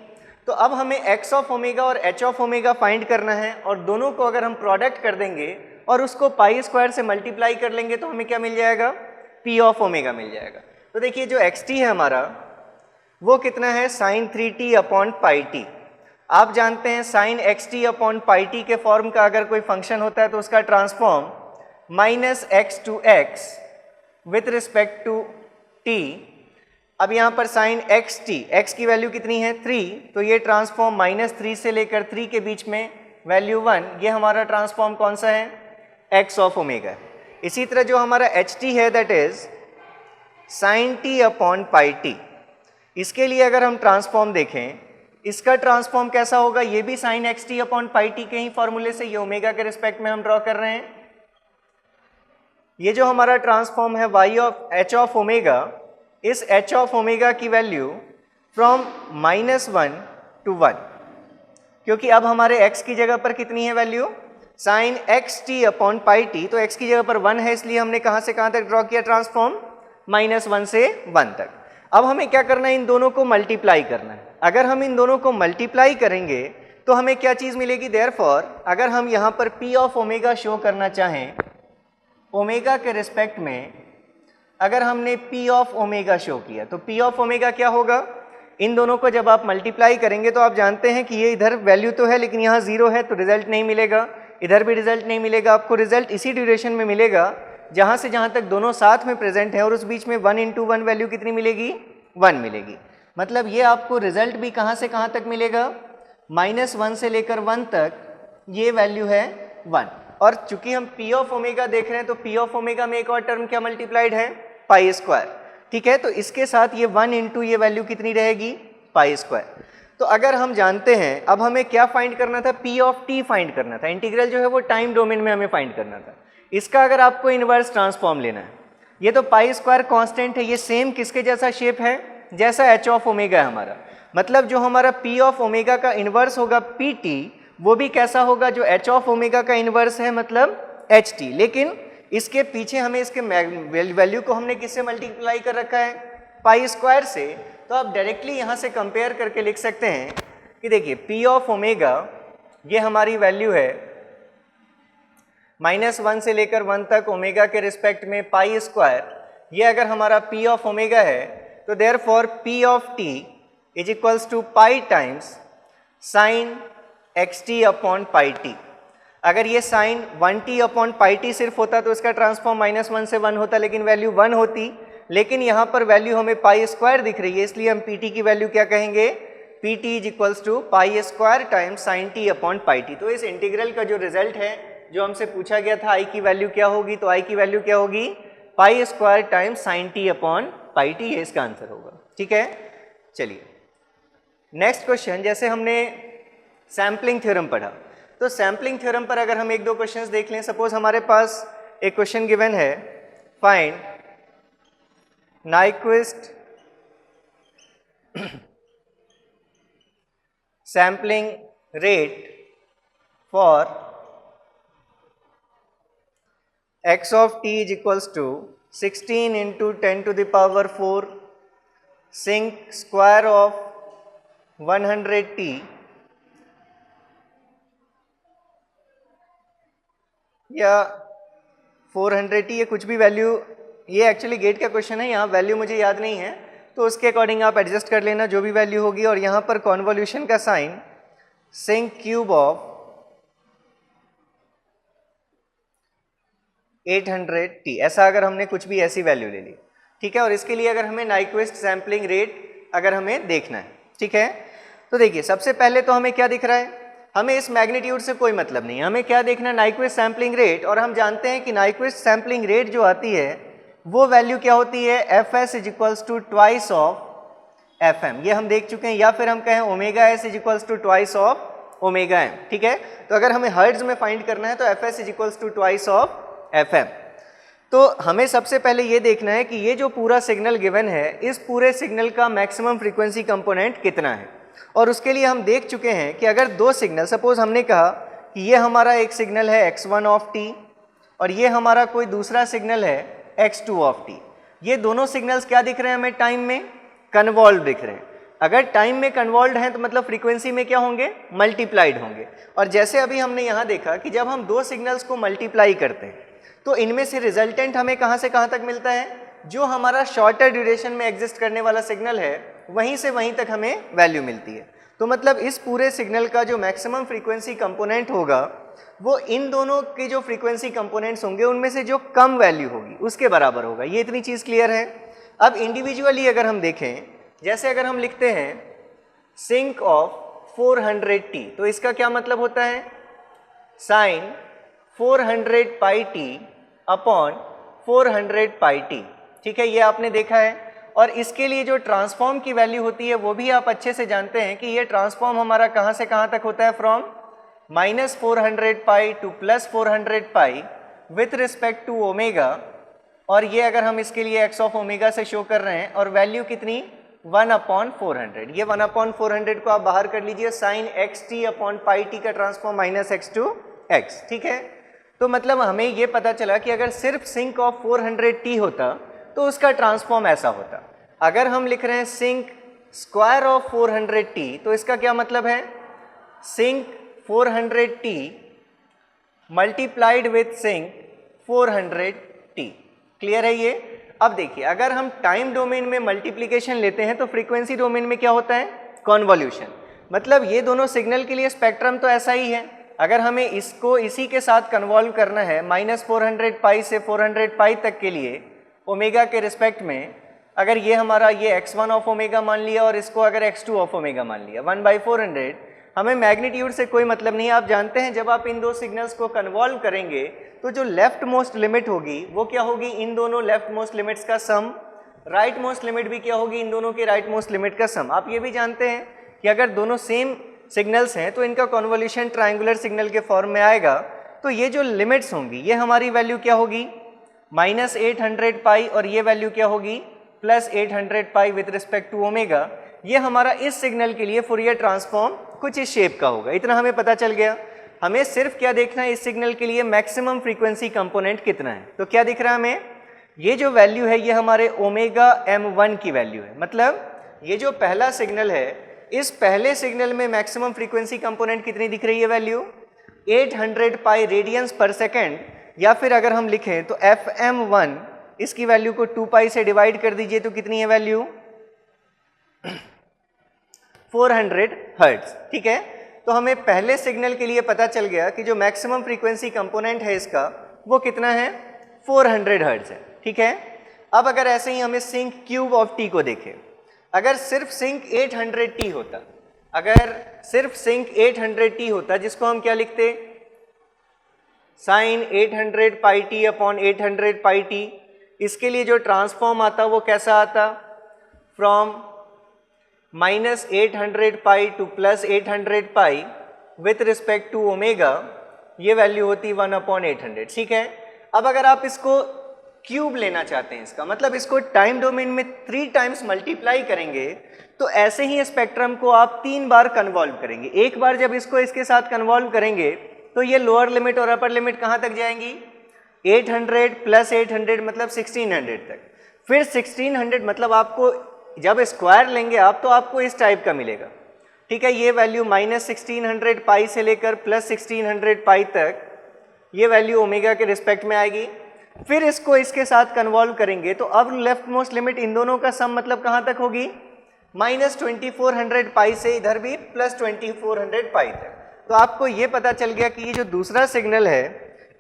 तो अब हमें x ऑफ ओमेगा और h ऑफ ओमेगा फाइंड करना है और दोनों को अगर हम प्रोडक्ट कर देंगे और उसको पाई स्क्वायर से मल्टीप्लाई कर लेंगे तो हमें क्या मिल जाएगा? p ऑफ ओमेगा मिल जाएगा। तो देखिए जो xt है हमारा वो कितना है? Sine 3t upon pi t. आप जानते हैं sine xt upon pi t के फॉर्म का अगर कोई फंक्शन होता है तो उसका transform minus x to x with respect to t। अब यहाँ पर साइन xt, x की वैल्यू कितनी है? 3, तो ये ट्रांसफॉर्म -3 से लेकर 3 के बीच में वैल्यू 1, ये हमारा ट्रांसफॉर्म कौन सा है? x of omega. इसी तरह जो हमारा ht है that is sine t upon pi t. इसके लिए अगर हम ट्रांसफॉर्म देखें, इसका ट्रांसफॉर्म कैसा होगा? ये भी sine xt upon pi t के ही फॉर्मूले से, ये ओमेगा के रिस्पेक्ट में हम ड्रॉ कर रहे हैं। ये जो हमारा ट्रांसफॉर्म है y of h of omega, इस h ऑफ ओमेगा की वैल्यू फ्रॉम -1 to 1, क्योंकि अब हमारे x की जगह पर कितनी है value? Sine xt upon pi t. तो x की जगह पर 1 है, इसलिए हमने कहाँ से कहाँ तक ड्रॉ किया ट्रांसफॉर्म? -1 से 1 तक। अब हमें क्या करना है? इन दोनों को मल्टीप्लाई करना है। अगर हम इन दोनों को मल्टीप्लाई करेंगे तो हमें क्या चीज़ मिलेगी? देयरफॉर अगर हम यहाँ पर p ऑफ ओमेगा शो करना चाहें, ओमेगा के रिस्पेक्ट में अगर हमने p ऑफ ओमेगा शो किया तो p ऑफ ओमेगा क्या होगा? इन दोनों को जब आप मल्टीप्लाई करेंगे तो आप जानते हैं कि ये इधर वैल्यू तो है लेकिन यहाँ 0 है तो रिजल्ट नहीं मिलेगा, इधर भी रिजल्ट नहीं मिलेगा। आपको रिजल्ट इसी ड्यूरेशन में मिलेगा जहाँ से जहाँ तक दोनों साथ में प्रेजेंट है और उस बीच में 1 इंटू 1 वैल्यू कितनी मिलेगी? 1 मिलेगी। मतलब ये आपको रिजल्ट भी कहाँ से कहाँ तक मिलेगा? -1 से लेकर 1 तक ये वैल्यू है 1। और चूंकि हम p ऑफ ओमेगा देख रहे हैं तो p ऑफ ओमेगा में एक और टर्म क्या मल्टीप्लाइड है? पाई स्क्वायर, ठीक है। तो इसके साथ ये 1 इंटू ये वैल्यू कितनी रहेगी? पाई स्क्वायर। तो अगर हम जानते हैं, अब हमें क्या फाइंड करना था? p ऑफ t फाइंड करना था। इंटीग्रल जो है वो टाइम डोमेन में हमें फाइंड करना था। इसका अगर आपको इनवर्स ट्रांसफॉर्म लेना है, ये तो पाई स्क्वायर कांस्टेंट है, ये सेम किसके जैसा शेप है? जैसा h ऑफ ओमेगा है हमारा। मतलब जो हमारा p ऑफ ओमेगा का इनवर्स होगा pt, वो भी कैसा होगा? जो h ऑफ ओमेगा का इनवर्स है, मतलब ht। लेकिन इसके पीछे हमें इसके वैल्यू को हमने किससे मल्टीप्लाई कर रखा है? पाई स्क्वायर से। तो आप डायरेक्टली यहाँ से कंपेयर करके लिख सकते हैं कि देखिए p ऑफ ओमेगा ये हमारी वैल्यू है -1 से लेकर 1 तक ओमेगा के रिस्पेक्ट में पाई स्क्वायर। ये अगर हमारा p ऑफ ओमेगा है तो therefore p of t is equals to pi times sine xt upon pi t. अगर ये sign 1t upon pi T सिर्फ होता तो इसका ट्रांसफॉर्म -1 से 1 होता, लेकिन वैल्यू 1 होती। लेकिन यहाँ पर वैल्यू हमें पाई स्क्वायर दिख रही है, इसलिए हम pt की वैल्यू क्या कहेंगे? pt is equals to pi square times sine t upon pi t. तो इस इंटीग्रल का जो रिजल्ट है, जो हमसे पूछा गया था i की वैल्यू क्या होगी, तो i की वैल्यू क्या होगी? पाई square times sine t upon pi T, ये इसका आंसर होगा। ठीक है, चलिए नेक्स्ट क्वेश्चन, जैसे हमने सैम्पलिंग थ्योरम पढ़ा, तो सैम्पलिंग थ्योरम पर अगर हम एक दो क्वेश्चंस देख लें, सपोज हमारे पास एक क्वेश्चन गिवन है, find Nyquist sampling rate for x of t is equals to 16 into 10 to the power 4 sinc square of 100t या 400t, ये कुछ भी वैल्यू, ये एक्चुअली गेट का क्वेश्चन है, यहाँ वैल्यू मुझे याद नहीं है, तो उसके अकॉर्डिंग आप एडजस्ट कर लेना जो भी वैल्यू होगी। और यहाँ पर कॉन्वोल्यूशन का sign sink cube of 800t, ऐसा अगर हमने कुछ भी ऐसी वैल्यू ले ली, ठीक है। और इसके लिए अगर हमें नाइक्विस्ट सैम्पलिंग रेट अगर हमें देखना है, ठीक है, तो देखिए सबसे पहले तो हमें क्या दिख रहा है, हमें इस मैग्नीट्यूड से कोई मतलब नहीं है, हमें क्या देखना है, नाइक्विस्ट सैम्पलिंग रेट। और हम जानते हैं कि नाइक्विस्ट सैम्पलिंग रेट जो आती है वो वैल्यू क्या होती है, fs is equals to twice of fm, ये हम देख चुके हैं। या फिर हम कहें omega s is equals to twice of omega m, ठीक है। तो अगर हमें हर्ट्ज में फाइंड करना है तो fs is equals to twice of fm। तो हमें सबसे पहले ये देखना है कि ये जो पूरा सिग्नल गिवन है, इस पूरे सिग्नल का मैक्सिमम फ्रीक्वेंसी कंपोनेंट कितना है। और उसके लिए हम देख चुके हैं कि अगर दो सिग्नल, सपोज हमने कहा कि ये हमारा एक सिग्नल है x1 ऑफ t और ये हमारा कोई दूसरा सिग्नल है x2 ऑफ t, ये दोनों सिग्नल्स क्या दिख रहे हैं हमें, टाइम में कन्वॉल्व दिख रहे हैं। अगर टाइम में कन्वॉल्व हैं तो मतलब फ्रीक्वेंसी में क्या होंगे, मल्टीप्लाइड होंगे। और जैसे अभी हमने यहाँ देखा कि जब हम दो सिग्नल्स को मल्टीप्लाई करते हैं तो इनमें से रिजल्टेंट हमें कहाँ से कहाँ तक मिलता है, जो हमारा शॉर्टर ड्यूरेशन में एग्जिस्ट करने वाला सिग्नल है वहीं से वहीं तक हमें वैल्यू मिलती है। तो मतलब इस पूरे सिग्नल का जो मैक्सिमम फ्रीक्वेंसी कंपोनेंट होगा वो इन दोनों के जो फ्रीक्वेंसी कंपोनेंट्स होंगे उनमें से जो कम वैल्यू होगी उसके बराबर होगा। ये इतनी चीज़ क्लियर है। अब इंडिविजुअली अगर हम देखें, जैसे अगर हम लिखते हैं सिंक ऑफ 400t, तो इसका क्या मतलब होता है, साइन 400 पाई टी अपॉन 400 पाई टी, ठीक है, ये आपने देखा है। और इसके लिए जो ट्रांसफॉर्म की वैल्यू होती है वो भी आप अच्छे से जानते हैं कि ये ट्रांसफॉर्म हमारा कहाँ से कहाँ तक होता है, from -400 pi to +400 pi with respect to omega. और ये अगर हम इसके लिए x ऑफ ओमेगा से शो कर रहे हैं, और वैल्यू कितनी, 1/400, ये 1/400 को आप बाहर कर लीजिए, sine xt upon pi t का ट्रांसफॉर्म -x टू x, ठीक है। तो मतलब हमें ये पता चला कि अगर सिर्फ सिंक ऑफ 400t होता तो उसका ट्रांसफॉर्म ऐसा होता। अगर हम लिख रहे हैं सिंक स्क्वायर ऑफ 400t तो इसका क्या मतलब है, sinc 400t multiplied with sinc 400t। Clear है ये। अब देखिए अगर हम टाइम डोमेन में मल्टीप्लीकेशन लेते हैं तो फ्रीक्वेंसी डोमेन में क्या होता है, कॉन्वोल्यूशन। मतलब ये दोनों सिग्नल के लिए स्पेक्ट्रम तो ऐसा ही है। अगर हमें इसको इसी के साथ कन्वॉल्व करना है -400 पाई से 400 पाई तक के लिए ओमेगा के रिस्पेक्ट में, अगर ये हमारा ये x1 ऑफ ओमेगा मान लिया और इसको अगर x2 ऑफ ओमेगा मान लिया, 1/400, हमें मैग्नीट्यूड से कोई मतलब नहीं है। आप जानते हैं जब आप इन दो सिग्नल्स को कन्वॉल्व करेंगे तो जो लेफ्ट मोस्ट लिमिट होगी वो क्या होगी, इन दोनों लेफ्ट मोस्ट लिमिट्स का सम, राइट मोस्ट लिमिट भी क्या होगी, इन दोनों के राइट मोस्ट लिमिट का सम। आप ये भी जानते हैं कि अगर दोनों सेम सिग्नल्स हैं तो इनका कन्वोल्यूशन ट्रायंगुलर सिग्नल के फॉर्म में आएगा। तो ये जो लिमिट्स होंगी ये हमारी वैल्यू क्या होगी, -800 पाई, और ये वैल्यू क्या होगी, +800 pi with respect to omega. ये हमारा इस सिग्नल के लिए फूरियर ट्रांसफॉर्म कुछ इस शेप का होगा। इतना हमें पता चल गया। हमें सिर्फ क्या देखना है, इस सिग्नल के लिए मैक्सिमम फ्रीक्वेंसी कंपोनेंट कितना है। तो क्या दिख रहा है हमें, ये जो वैल्यू है ये हमारे ओमेगा m1 की वैल्यू है। मतलब ये जो पहला सिग्नल है, इस पहले सिग्नल में मैक्सिमम फ्रीक्वेंसी कंपोनेंट कितनी दिख रही है, वैल्यू 800 पाई रेडियंस पर सेकेंड। या फिर अगर हम लिखें तो fm1, इसकी वैल्यू को 2 पाई से डिवाइड कर दीजिए तो कितनी है वैल्यू, 400 हर्ट्ज, ठीक है। तो हमें पहले सिग्नल के लिए पता चल गया कि जो मैक्सिमम फ्रीक्वेंसी कंपोनेंट है इसका वो कितना है, 400 हर्ट्ज है, ठीक है। अब अगर ऐसे ही हमें सिंक क्यूब ऑफ टी को देखें, अगर सिर्फ सिंक 800t होता, अगर सिर्फ सिंक 800t होता, जिसको हम क्या लिखते, sine 800 pi t upon 800 pi t, इसके लिए जो ट्रांसफॉर्म आता वो कैसा आता, from minus 800 pi to plus 800 pi with respect to omega, ये वैल्यू होती 1/800। ठीक है, अब अगर आप इसको क्यूब लेना चाहते हैं, इसका मतलब इसको टाइम डोमेन में 3 टाइम्स मल्टीप्लाई करेंगे, तो ऐसे ही स्पेक्ट्रम को आप 3 बार कन्वॉल्व करेंगे। एक बार जब इसको इसके साथ कन्वॉल्व करेंगे तो ये लोअर लिमिट और अपर लिमिट कहाँ तक जाएंगी, 800 प्लस 800 मतलब 1600 तक। फिर 1600 मतलब आपको जब स्क्वायर लेंगे आप तो आपको इस टाइप का मिलेगा। ठीक है, ये वैल्यू माइनस 1600 पाई से लेकर प्लस 1600 पाई तक ये वैल्यू ओमेगा के रिस्पेक्ट में आएगी। फिर इसको इसके साथ कन्वॉल्व करेंगे तो अब लेफ्ट मोस्ट लिमिट इन दोनों का सम मतलब कहाँ तक होगी, माइनस 2400 पाई से इधर भी प्लस 2400 पाई तक। तो आपको ये पता चल गया कि ये जो दूसरा सिग्नल है,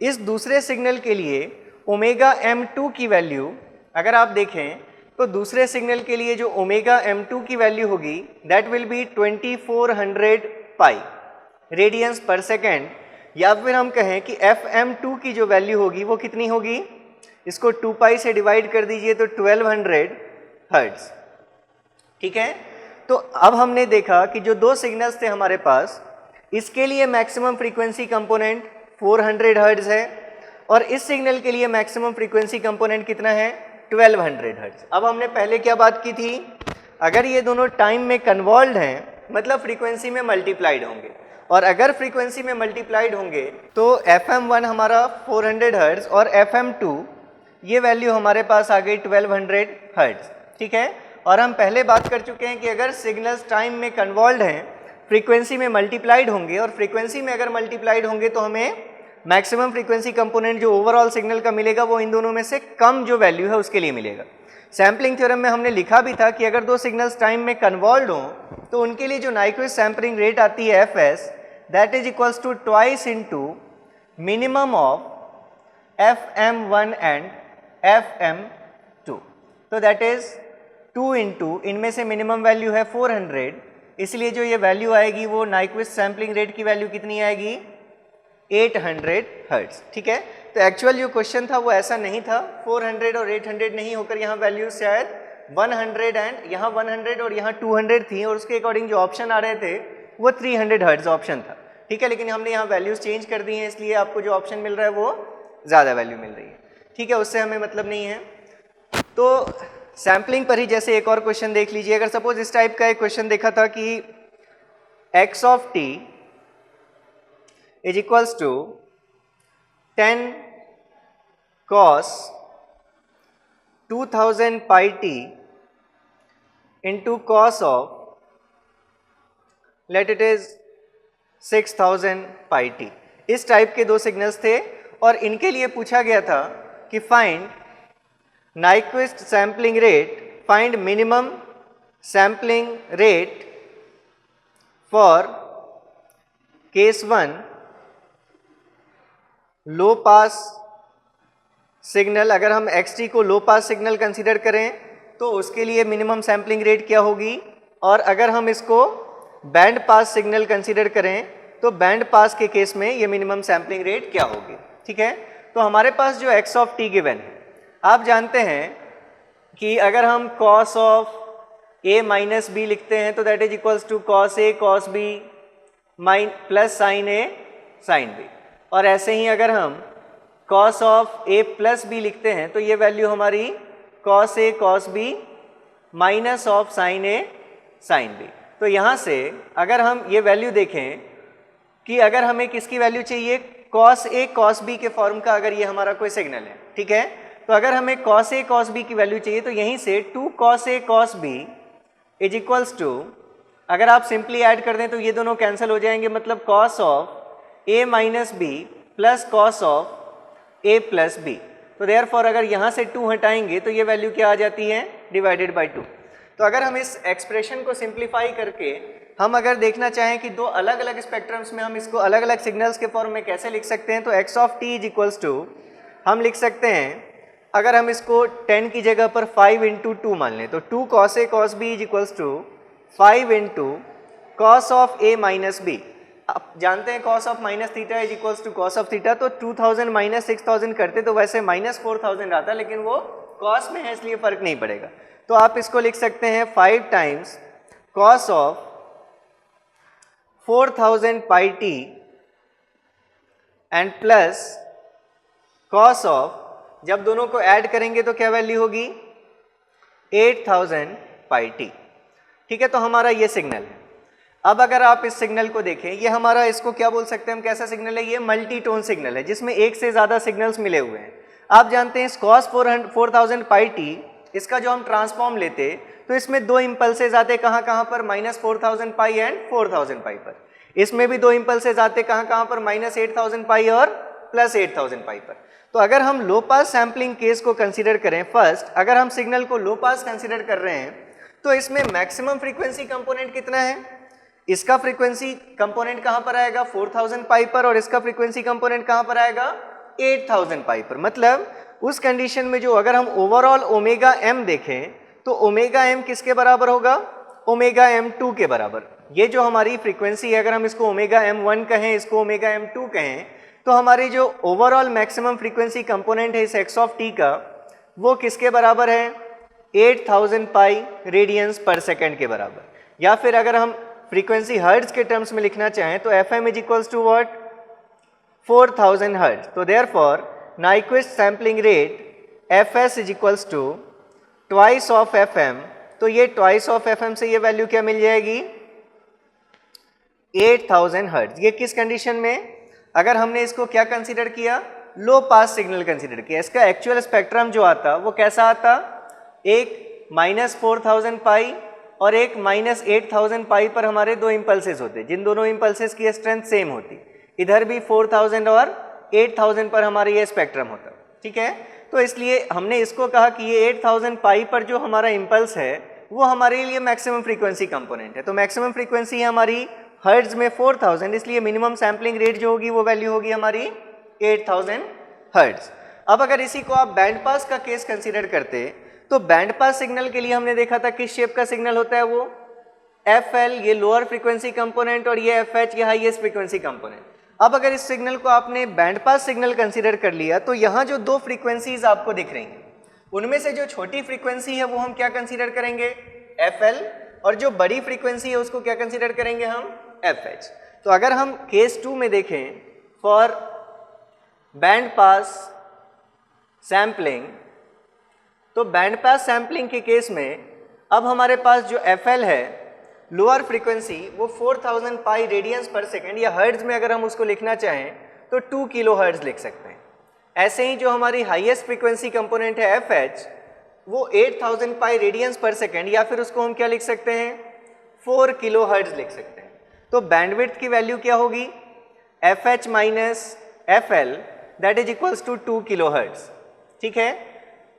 इस दूसरे सिग्नल के लिए ओमेगा m2 की वैल्यू अगर आप देखें तो दूसरे सिग्नल के लिए जो ओमेगा m2 की वैल्यू होगी that will B 2400 pi radiance पर सेकेंड, या फिर हम कहें कि fm2 की जो वैल्यू होगी वो कितनी होगी, इसको 2 पाई से डिवाइड कर दीजिए तो 1200 हर्ट्ज। ठीक है, तो अब हमने देखा कि जो दो सिग्नल्स थे हमारे पास, इसके लिए मैक्सिमम फ्रीक्वेंसी कंपोनेंट 400 हर्ट्ज है और इस सिग्नल के लिए मैक्सिमम फ्रीक्वेंसी कंपोनेंट कितना है, 1200 हर्ट्ज। अब हमने पहले क्या बात की थी, अगर ये दोनों टाइम में कन्वॉल्व हैं मतलब फ्रीक्वेंसी में मल्टीप्लाइड होंगे, और अगर फ्रीक्वेंसी में मल्टीप्लाइड होंगे तो FM1 हमारा 400 हर्ट्ज और FM2 ये वैल्यू हमारे पास आ गई 1200 हर्ट्ज। ठीक है, और हम पहले बात कर चुके हैं कि अगर सिग्नल्स टाइम में कन्वॉल्व हैं फ्रीक्वेंसी में मल्टीप्लाइड होंगे, और फ्रीक्वेंसी में अगर मल्टीप्लाइड होंगे तो हमें मैक्सिमम फ्रीक्वेंसी कंपोनेंट जो ओवरऑल सिग्नल का मिलेगा वो इन दोनों में से कम जो वैल्यू है उसके लिए मिलेगा। सैम्पलिंग थ्योरम में हमने लिखा भी था कि अगर दो सिग्नल्स टाइम में कन्वॉल्व हों तो उनके लिए जो नाइक्विस्ट सैम्पलिंग रेट आती है Fs, that is equals to twice into minimum of FM1 and FM2। तो दैट इज 2 इंटू, इनमें से मिनिमम वैल्यू है 400, इसलिए जो ये वैल्यू आएगी वो नाइक्विस्ट सैम्पलिंग रेट की वैल्यू कितनी आएगी, 800 हर्ट्ज। ठीक है, तो एक्चुअल जो क्वेश्चन था वो ऐसा नहीं था, 400 और 800 नहीं होकर यहाँ वैल्यू शायद 100 एंड यहाँ 100 और यहाँ 200 थी, और उसके अकॉर्डिंग जो ऑप्शन आ रहे थे वो 300 हर्ट्ज ऑप्शन था। ठीक है, लेकिन हमने यहाँ वैल्यूज चेंज कर दी हैं, इसलिए आपको जो ऑप्शन मिल रहा है वो ज़्यादा वैल्यू मिल रही है। ठीक है, उससे हमें मतलब नहीं है। तो सैम्पलिंग पर ही जैसे एक और क्वेश्चन देख लीजिए, अगर सपोज इस टाइप का एक क्वेश्चन देखा था कि x of t is equals to 10 cos 2000 pi t into cos of let it is 6000 pi t। इस टाइप के दो सिग्नल्स थे और इनके लिए पूछा गया था कि find Nyquist sampling rate, find minimum sampling rate for case 1 low pass signal. अगर हम xt को लो पास सिग्नल कंसीडर करें तो उसके लिए मिनिमम सैम्पलिंग रेट क्या होगी, और अगर हम इसको बैंड पास सिग्नल कंसीडर करें तो बैंड पास के केस में ये मिनिमम सैम्पलिंग रेट क्या होगी। ठीक है, तो हमारे पास जो x ऑफ t गिवन है, आप जानते हैं कि अगर हम cos of a minus b लिखते हैं तो that is equals to cos a cos b plus sin a sin b, और ऐसे ही अगर हम cos of a plus b लिखते हैं तो ये वैल्यू हमारी cos a cos b minus of sin a sin b। तो यहाँ से अगर हम ये वैल्यू देखें कि अगर हमें किसकी वैल्यू चाहिए, cos a cos b के फॉर्म का अगर ये हमारा कोई सिग्नल है, ठीक है, तो अगर हमें cos a cos b की वैल्यू चाहिए तो यहीं से 2 cos a cos b is equals to, अगर आप सिंपली ऐड कर दें तो ये दोनों कैंसिल हो जाएंगे, मतलब cos of a minus b plus cos of a plus b। तो देयरफॉर अगर यहाँ से 2 हटाएंगे तो ये वैल्यू क्या आ जाती है, डिवाइडेड बाई 2। तो अगर हम इस एक्सप्रेशन को सिंप्लीफाई करके हम अगर देखना चाहें कि दो अलग अलग स्पेक्ट्रम्स में हम इसको अलग अलग सिग्नल्स के फॉर्म में कैसे लिख सकते हैं, तो x of t is equals to हम लिख सकते हैं, अगर हम इसको 10 की जगह पर 5 इंटू 2 मान लें तो 2 cos a cos b is equals to 5 into cos of a minus b। आप जानते हैं cos of minus theta is equals to cos of theta, तो 2000 माइनस 6000 करते तो वैसे माइनस 4000 आता, लेकिन वो cos में है इसलिए फ़र्क नहीं पड़ेगा। तो आप इसको लिख सकते हैं 5 times cos of 4000 pi t and plus cos of, जब दोनों को ऐड करेंगे तो क्या वैल्यू होगी 8000 पाई टी। ठीक है, तो हमारा ये सिग्नल है। अब अगर आप इस सिग्नल को देखें, ये हमारा, इसको क्या बोल सकते हैं हम, कैसा सिग्नल है, ये मल्टी टोन सिग्नल है जिसमें एक से ज़्यादा सिग्नल्स मिले हुए हैं। आप जानते हैं cos 4000 पाई टी, इसका जो हम ट्रांसफॉर्म लेते तो इसमें दो इम्पल्सेज आते कहाँ कहाँ पर, -4000 पाई एंड 4000 पाई पर। इसमें भी दो इम्पल्सेज आते कहाँ कहाँ पर, -8000 पाई और +8000 पाई पर। तो अगर हम लो पास सैम्पलिंग केस को कंसीडर करें, फर्स्ट अगर हम सिग्नल को लो पास कंसीडर कर रहे हैं तो इसमें मैक्सिमम फ्रीक्वेंसी कंपोनेंट कितना है, इसका फ्रीक्वेंसी कंपोनेंट कहाँ पर आएगा 4000 पाई पर, और इसका फ्रीक्वेंसी कंपोनेंट कहाँ पर आएगा 8000 पाई पर। मतलब उस कंडीशन में जो अगर हम ओवरऑल ओमेगा एम देखें तो ओमेगा एम किसके बराबर होगा, ओमेगा एम 2 के बराबर। ये जो हमारी फ्रीक्वेंसी है, अगर हम इसको ओमेगा एम 1 कहें, इसको ओमेगा एम 2 कहें, तो हमारी जो ओवरऑल मैक्सिमम फ्रीक्वेंसी कंपोनेंट है इस एक्स ऑफ टी का, वो किसके बराबर है 8000 पाई रेडियंस पर सेकेंड के बराबर। या फिर अगर हम फ्रीक्वेंसी हर्ट्ज के टर्म्स में लिखना चाहें तो F M is equals to what 4000 hertz. तो therefore Nyquist sampling rate F S is equals to twice of F M. तो ये ट्वाइस ऑफ एफ एम से ये वैल्यू क्या मिल जाएगी 8000 हर्ट्ज। ये किस कंडीशन में, अगर हमने इसको क्या कंसीडर किया, लो पास सिग्नल कंसीडर किया। इसका एक्चुअल स्पेक्ट्रम जो आता वो कैसा आता, एक -4000 पाई और एक -8000 पाई पर हमारे दो इम्पल्सेस होते, जिन दोनों इम्पल्सेस की स्ट्रेंथ सेम होती। इधर भी 4000 और 8000 पर हमारा ये स्पेक्ट्रम होता। ठीक है, तो इसलिए हमने इसको कहा कि ये 8000 पाई पर जो हमारा इम्पल्स है वो हमारे लिए मैक्सिमम फ्रीक्वेंसी कंपोनेंट है। तो मैक्सिमम फ्रीक्वेंसी है हमारी हर्ट्ज में 4000, इसलिए मिनिमम सैम्पलिंग रेट जो होगी वो वैल्यू होगी हमारी 8000 हर्ट्ज। अब अगर इसी को आप बैंड पास का केस कंसीडर करते तो बैंड पास सिग्नल के लिए हमने देखा था किस शेप का सिग्नल होता है, वो FL ये लोअर फ्रीक्वेंसी कंपोनेंट और ये FH ये हाईएस्ट फ्रीक्वेंसी कंपोनेंट। अब अगर इस सिग्नल को आपने बैंड पास सिग्नल कंसीडर कर लिया तो यहाँ जो दो फ्रीक्वेंसीज आपको दिख रही हैं उनमें से जो छोटी फ्रीक्वेंसी है वो हम क्या कंसीडर करेंगे FL, और जो बड़ी फ्रीक्वेंसी है उसको क्या कंसीडर करेंगे हम FH। तो अगर हम केस 2 में देखें फॉर बैंड पास सैम्पलिंग, तो बैंड पास सैम्पलिंग के केस में अब हमारे पास जो FL है लोअर फ्रीक्वेंसी वो 4000 पाई रेडियंस पर सेकेंड, या हर्ट्ज में अगर हम उसको लिखना चाहें तो 2 किलो हर्ट्ज लिख सकते हैं। ऐसे ही जो हमारी हाईएस्ट फ्रीक्वेंसी कंपोनेंट है FH वो 8000 पाई रेडियंस पर सेकेंड, या फिर उसको हम क्या लिख सकते हैं 4 किलो हर्ट्ज लिख सकते हैं। तो बैंडविड्थ की वैल्यू क्या होगी FH minus FL that is equals to 2 kilo hertz. ठीक है,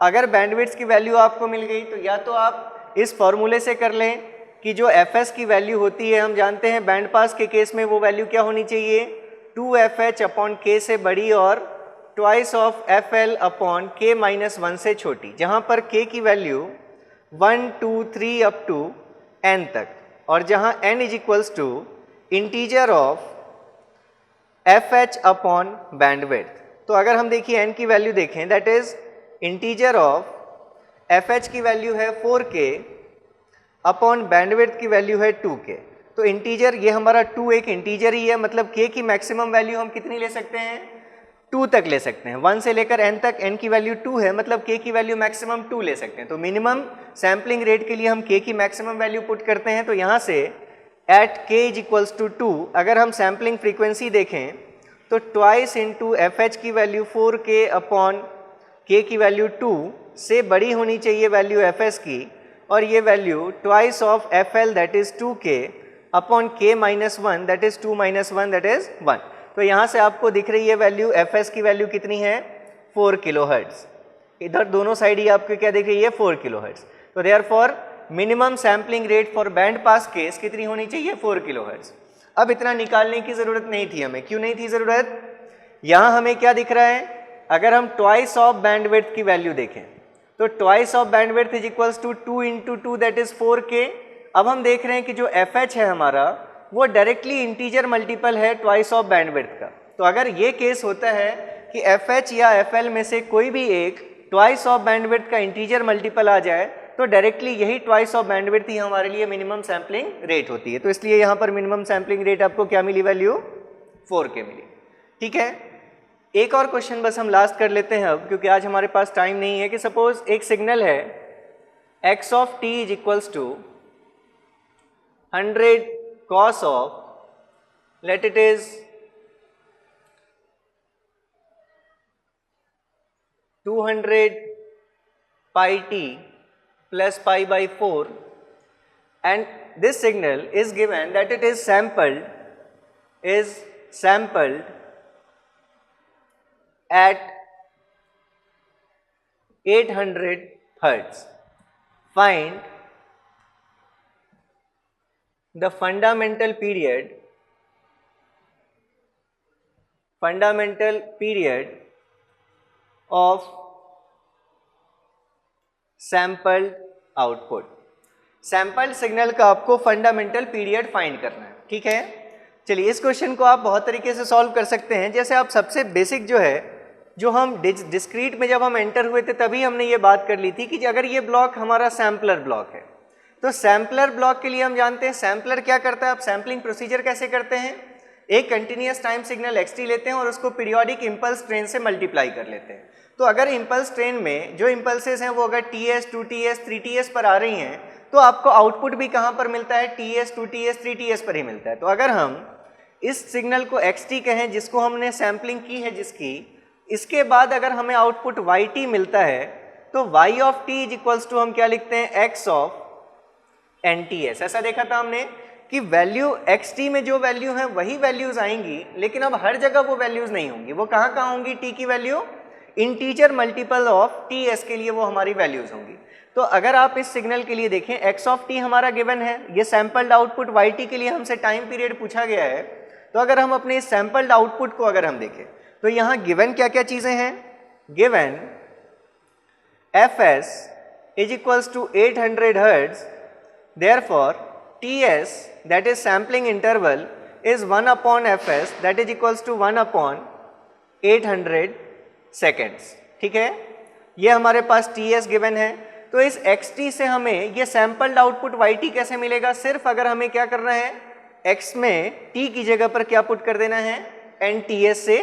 अगर बैंडविड्थ की वैल्यू आपको मिल गई तो या तो आप इस फॉर्मूले से कर लें कि जो FS की वैल्यू होती है, हम जानते हैं बैंड पास के केस में वो वैल्यू क्या होनी चाहिए 2FH अपॉन K से बड़ी और twice of FL upon K minus 1 से छोटी, जहाँ पर K की वैल्यू 1 2 3 अप टू N तक, और जहाँ N is equals to integer of FH upon bandwidth. तो अगर हम देखिए N की वैल्यू देखें that is integer of FH की वैल्यू है 4K अपॉन बैंडविड्थ की वैल्यू है 2K। तो इंटीजर ये हमारा 2 एक इंटीजर ही है, मतलब K की मैक्सिमम वैल्यू हम कितनी ले सकते हैं 2 तक ले सकते हैं। 1 से लेकर N तक N की वैल्यू 2 है, मतलब K की वैल्यू मैक्सिमम 2 ले सकते हैं। तो मिनिमम सैम्पलिंग रेट के लिए हम K की मैक्सिमम वैल्यू पुट करते हैं। तो यहाँ से at K is equals to 2 अगर हम सैम्पलिंग फ्रीक्वेंसी देखें तो ट्वाइस इंटू FH की वैल्यू 4K अपॉन K की वैल्यू 2 से बड़ी होनी चाहिए वैल्यू FS की, और ये value twice of FL that is 2K upon K minus 1 that is 2 minus 1 that is 1। तो यहाँ से आपको दिख रही है वैल्यू FS की वैल्यू कितनी है 4 किलो हर्ट्ज। इधर दोनों साइड ही आपको क्या दिख रही है 4 किलो हर्ट्ज। तो therefore minimum sampling rate for band pass case कितनी होनी चाहिए 4 किलो हर्ट्ज। अब इतना निकालने की ज़रूरत नहीं थी हमें, क्यों नहीं थी ज़रूरत, यहाँ हमें क्या दिख रहा है, अगर हम ट्वाइस ऑफ बैंडविड्थ की वैल्यू देखें तो twice of bandwidth is equals to 2 into 2 that is 4K। अब हम देख रहे हैं कि जो FH है हमारा वो डायरेक्टली इंटीजर मल्टीपल है ट्वाइस ऑफ बैंडविड्थ का। तो अगर ये केस होता है कि FH या FL में से कोई भी एक ट्वाइस ऑफ बैंडविड्थ का इंटीजर मल्टीपल आ जाए तो डायरेक्टली यही ट्वाइस ऑफ बैंडविड्थ ही हमारे लिए मिनिमम सैम्पलिंग रेट होती है। तो इसलिए यहाँ पर मिनिमम सैम्पलिंग रेट आपको क्या मिली वैल्यू 4K मिली। ठीक है, एक और क्वेश्चन बस हम लास्ट कर लेते हैं अब, क्योंकि आज हमारे पास टाइम नहीं है। कि सपोज एक सिग्नल है x of t is equals to 100 cos of let it is 200 pi t plus pi by 4, and this signal is given that it is sampled at 800 Hertz. Find the fundamental period of sampled output. Sampled signal का आपको fundamental period find करना है। ठीक है, चलिए इस question को आप बहुत तरीके से सॉल्व कर सकते हैं। जैसे आप सबसे बेसिक जो है, जो हम डिस्क्रीट में जब हम एंटर हुए थे तभी हमने ये बात कर ली थी कि अगर ये ब्लॉक हमारा सैम्पलर ब्लॉक है, तो सैम्पलर ब्लॉक के लिए हम जानते हैं सैम्पलर क्या करता है। आप सैम्पलिंग प्रोसीजर कैसे करते हैं, एक कंटिन्यूस टाइम सिग्नल xt लेते हैं और उसको पीरियोडिक इम्पल्स ट्रेन से मल्टीप्लाई कर लेते हैं। तो अगर इम्पल्स ट्रेन में जो इम्पल्सेस हैं वो अगर TS, 2TS, 3TS पर आ रही हैं, तो आपको आउटपुट भी कहाँ पर मिलता है, TS, 2TS, 3TS पर ही मिलता है। तो अगर हम इस सिग्नल को xt कहें जिसको हमने सैम्पलिंग की है जिसकी, इसके बाद अगर हमें आउटपुट yt मिलता है, तो y of t is equals to हम क्या लिखते हैं, x ऑफ NTS। ऐसा देखा था हमने कि वैल्यू xt में जो वैल्यू है वही वैल्यूज आएंगी, लेकिन अब हर जगह वो वैल्यूज नहीं होंगी। वो कहाँ कहाँ होंगी, t की value integer multiple of ts के लिए वो हमारी वैल्यूज होंगी। तो अगर आप इस सिग्नल के लिए देखें, x ऑफ t हमारा गिवन है, ये सैम्पल्ड आउटपुट yt के लिए हमसे टाइम पीरियड पूछा गया है। तो अगर हम अपने इस सैम्पल्ड आउटपुट को अगर हम देखें, तो यहाँ गिवन क्या क्या चीजें हैं, given fs is equals to 800 Hz, therefore ts that is sampling interval is 1 upon fs that is equals to 1 upon 800 seconds। ठीक है, ये हमारे पास ts गिवन है। तो इस xt से हमें ये सैम्पल्ड आउटपुट yt कैसे मिलेगा, सिर्फ अगर हमें क्या करना है, x में t की जगह पर क्या पुट कर देना है, nts से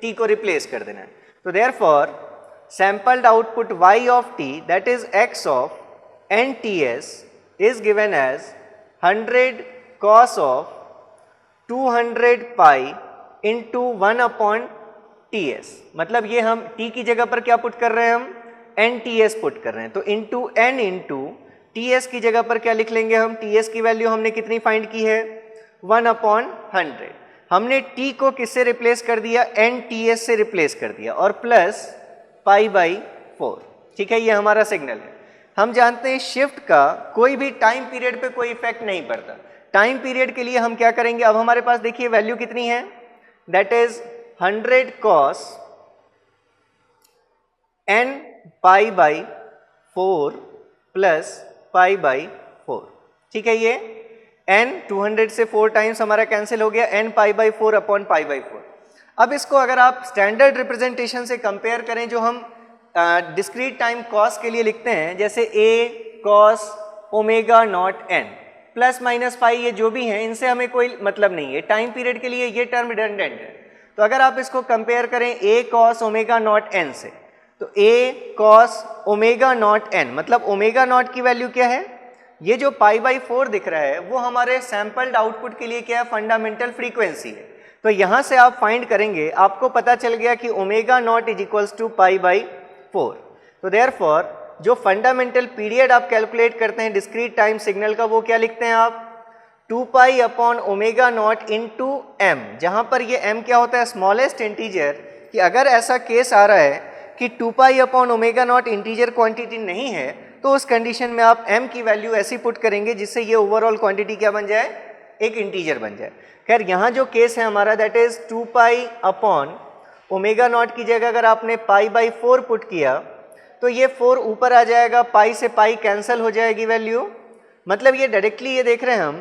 t को रिप्लेस कर देना है। तो therefore sampled output y of t that is x of nts is given as 100 cos of 200 pi into 1 upon ts। मतलब ये हम t की जगह पर क्या पुट कर रहे हैं, हम nts पुट कर रहे हैं। तो इंटू n इंटू ts की जगह पर क्या लिख लेंगे हम, ts की वैल्यू हमने कितनी फाइंड की है, 1 अपॉन 100। हमने t को किससे रिप्लेस कर दिया, nts से रिप्लेस कर दिया, और प्लस पाई बाई 4। ठीक है, ये हमारा सिग्नल है। हम जानते हैं शिफ्ट का कोई भी टाइम पीरियड पे कोई इफेक्ट नहीं पड़ता। टाइम पीरियड के लिए हम क्या करेंगे, अब हमारे पास देखिए वैल्यू कितनी है, that is 100 cos n pi by 4 plus pi by 4। ठीक है, ये n 200 से 4 टाइम्स हमारा कैंसिल हो गया, n pi by 4 upon pi by 4। अब इसको अगर आप स्टैंडर्ड रिप्रेजेंटेशन से कंपेयर करें जो हम डिस्क्रीट टाइम कॉस के लिए लिखते हैं, जैसे a cos omega naught n plus minus pi, ये जो भी हैं इनसे हमें कोई मतलब नहीं है। टाइम पीरियड के लिए ये टर्म रिडंडेंट है। तो अगर आप इसको कंपेयर करें a cos omega naught n से, तो a cos omega naught n मतलब ओमेगा नॉट की वैल्यू क्या है, ये जो पाई बाई 4 दिख रहा है वो हमारे सैम्पल्ड आउटपुट के लिए क्या है, फंडामेंटल फ्रीक्वेंसी है। तो यहाँ से आप फाइंड करेंगे, आपको पता चल गया कि omega naught is equals to pi by 4। तो देयरफॉर जो फंडामेंटल पीरियड आप कैलकुलेट करते हैं डिस्क्रीट टाइम सिग्नल का, वो क्या लिखते हैं आप, 2 pi upon omega naught into m, जहाँ पर ये m क्या होता है, स्मॉलेस्ट इंटीजर। कि अगर ऐसा केस आ रहा है कि 2 pi upon omega naught integer quantity नहीं है, तो उस कंडीशन में आप m की वैल्यू ऐसी पुट करेंगे जिससे ये ओवरऑल क्वांटिटी क्या बन जाए, एक इंटीजर बन जाए। खैर यहाँ जो केस है हमारा, that is 2 pi upon omega naught की जगह अगर आपने पाई बाई 4 पुट किया, तो ये 4 ऊपर आ जाएगा, पाई से पाई कैंसिल हो जाएगी वैल्यू। मतलब ये डायरेक्टली ये देख रहे हैं हम,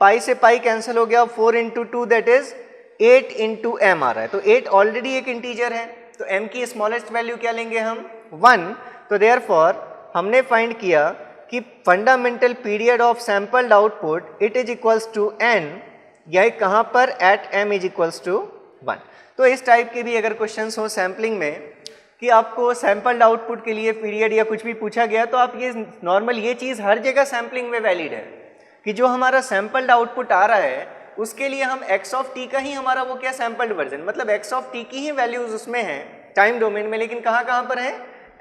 पाई से पाई कैंसिल हो गया, 4 into 2 that is 8 into m आ रहा है। तो 8 ऑलरेडी एक इंटीजर है, तो m की स्मॉलेस्ट वैल्यू क्या लेंगे हम, 1। तो देयरफॉर हमने फाइंड किया कि fundamental period of sampled output it is equals to n, यह कहाँ पर at m is equals to 1। तो इस टाइप के भी अगर क्वेश्चंस हो सैम्पलिंग में कि आपको सैंपल्ड आउटपुट के लिए पीरियड या कुछ भी पूछा गया, तो आप ये नॉर्मल ये चीज़ हर जगह सैम्पलिंग में वैलिड है कि जो हमारा सैंपल्ड आउटपुट आ रहा है उसके लिए हम x ऑफ t का ही हमारा वो क्या सैंपल्ड वर्जन, मतलब x ऑफ t की ही वैल्यूज उसमें है टाइम डोमेन में, लेकिन कहाँ पर है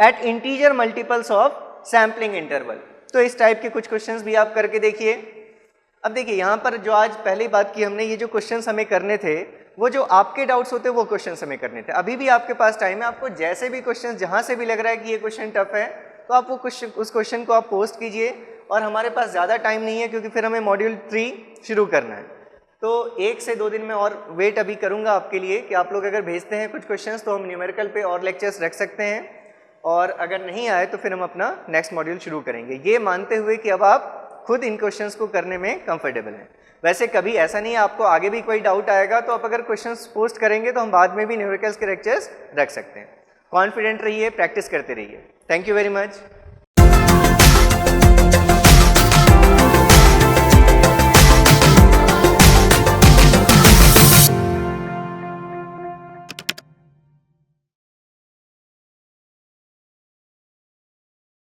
at integer multiples of sampling interval. तो इस टाइप के कुछ क्वेश्चंस भी आप करके देखिए। अब देखिए यहाँ पर जो आज पहले बात की हमने, ये जो क्वेश्चंस हमें करने थे वो जो आपके डाउट्स होते वो क्वेश्चंस हमें करने थे। अभी भी आपके पास टाइम है, आपको जैसे भी क्वेश्चन जहाँ से भी लग रहा है कि ये क्वेश्चन टफ है तो आप वो क्वेश्चन उस क्वेश्चन को आप पोस्ट कीजिए। और हमारे पास ज़्यादा टाइम नहीं है क्योंकि फिर हमें मॉड्यूल 3 शुरू करना है, तो 1 से 2 दिन में और वेट अभी करूँगा आपके लिए कि आप लोग अगर भेजते हैं कुछ क्वेश्चंस तो हम न्यूमेरिकल पे और लेक्चर्स रख सकते हैं, और अगर नहीं आए तो फिर हम अपना नेक्स्ट मॉड्यूल शुरू करेंगे, ये मानते हुए कि अब आप खुद इन क्वेश्चंस को करने में कंफर्टेबल हैं। वैसे कभी ऐसा नहीं है, आपको आगे भी कोई डाउट आएगा तो आप अगर क्वेश्चंस पोस्ट करेंगे तो हम बाद में भी न्यूमेरिकल्स के लेक्चर्स रख सकते हैं। कॉन्फिडेंट रहिए, प्रैक्टिस करते रहिए। Thank you very much.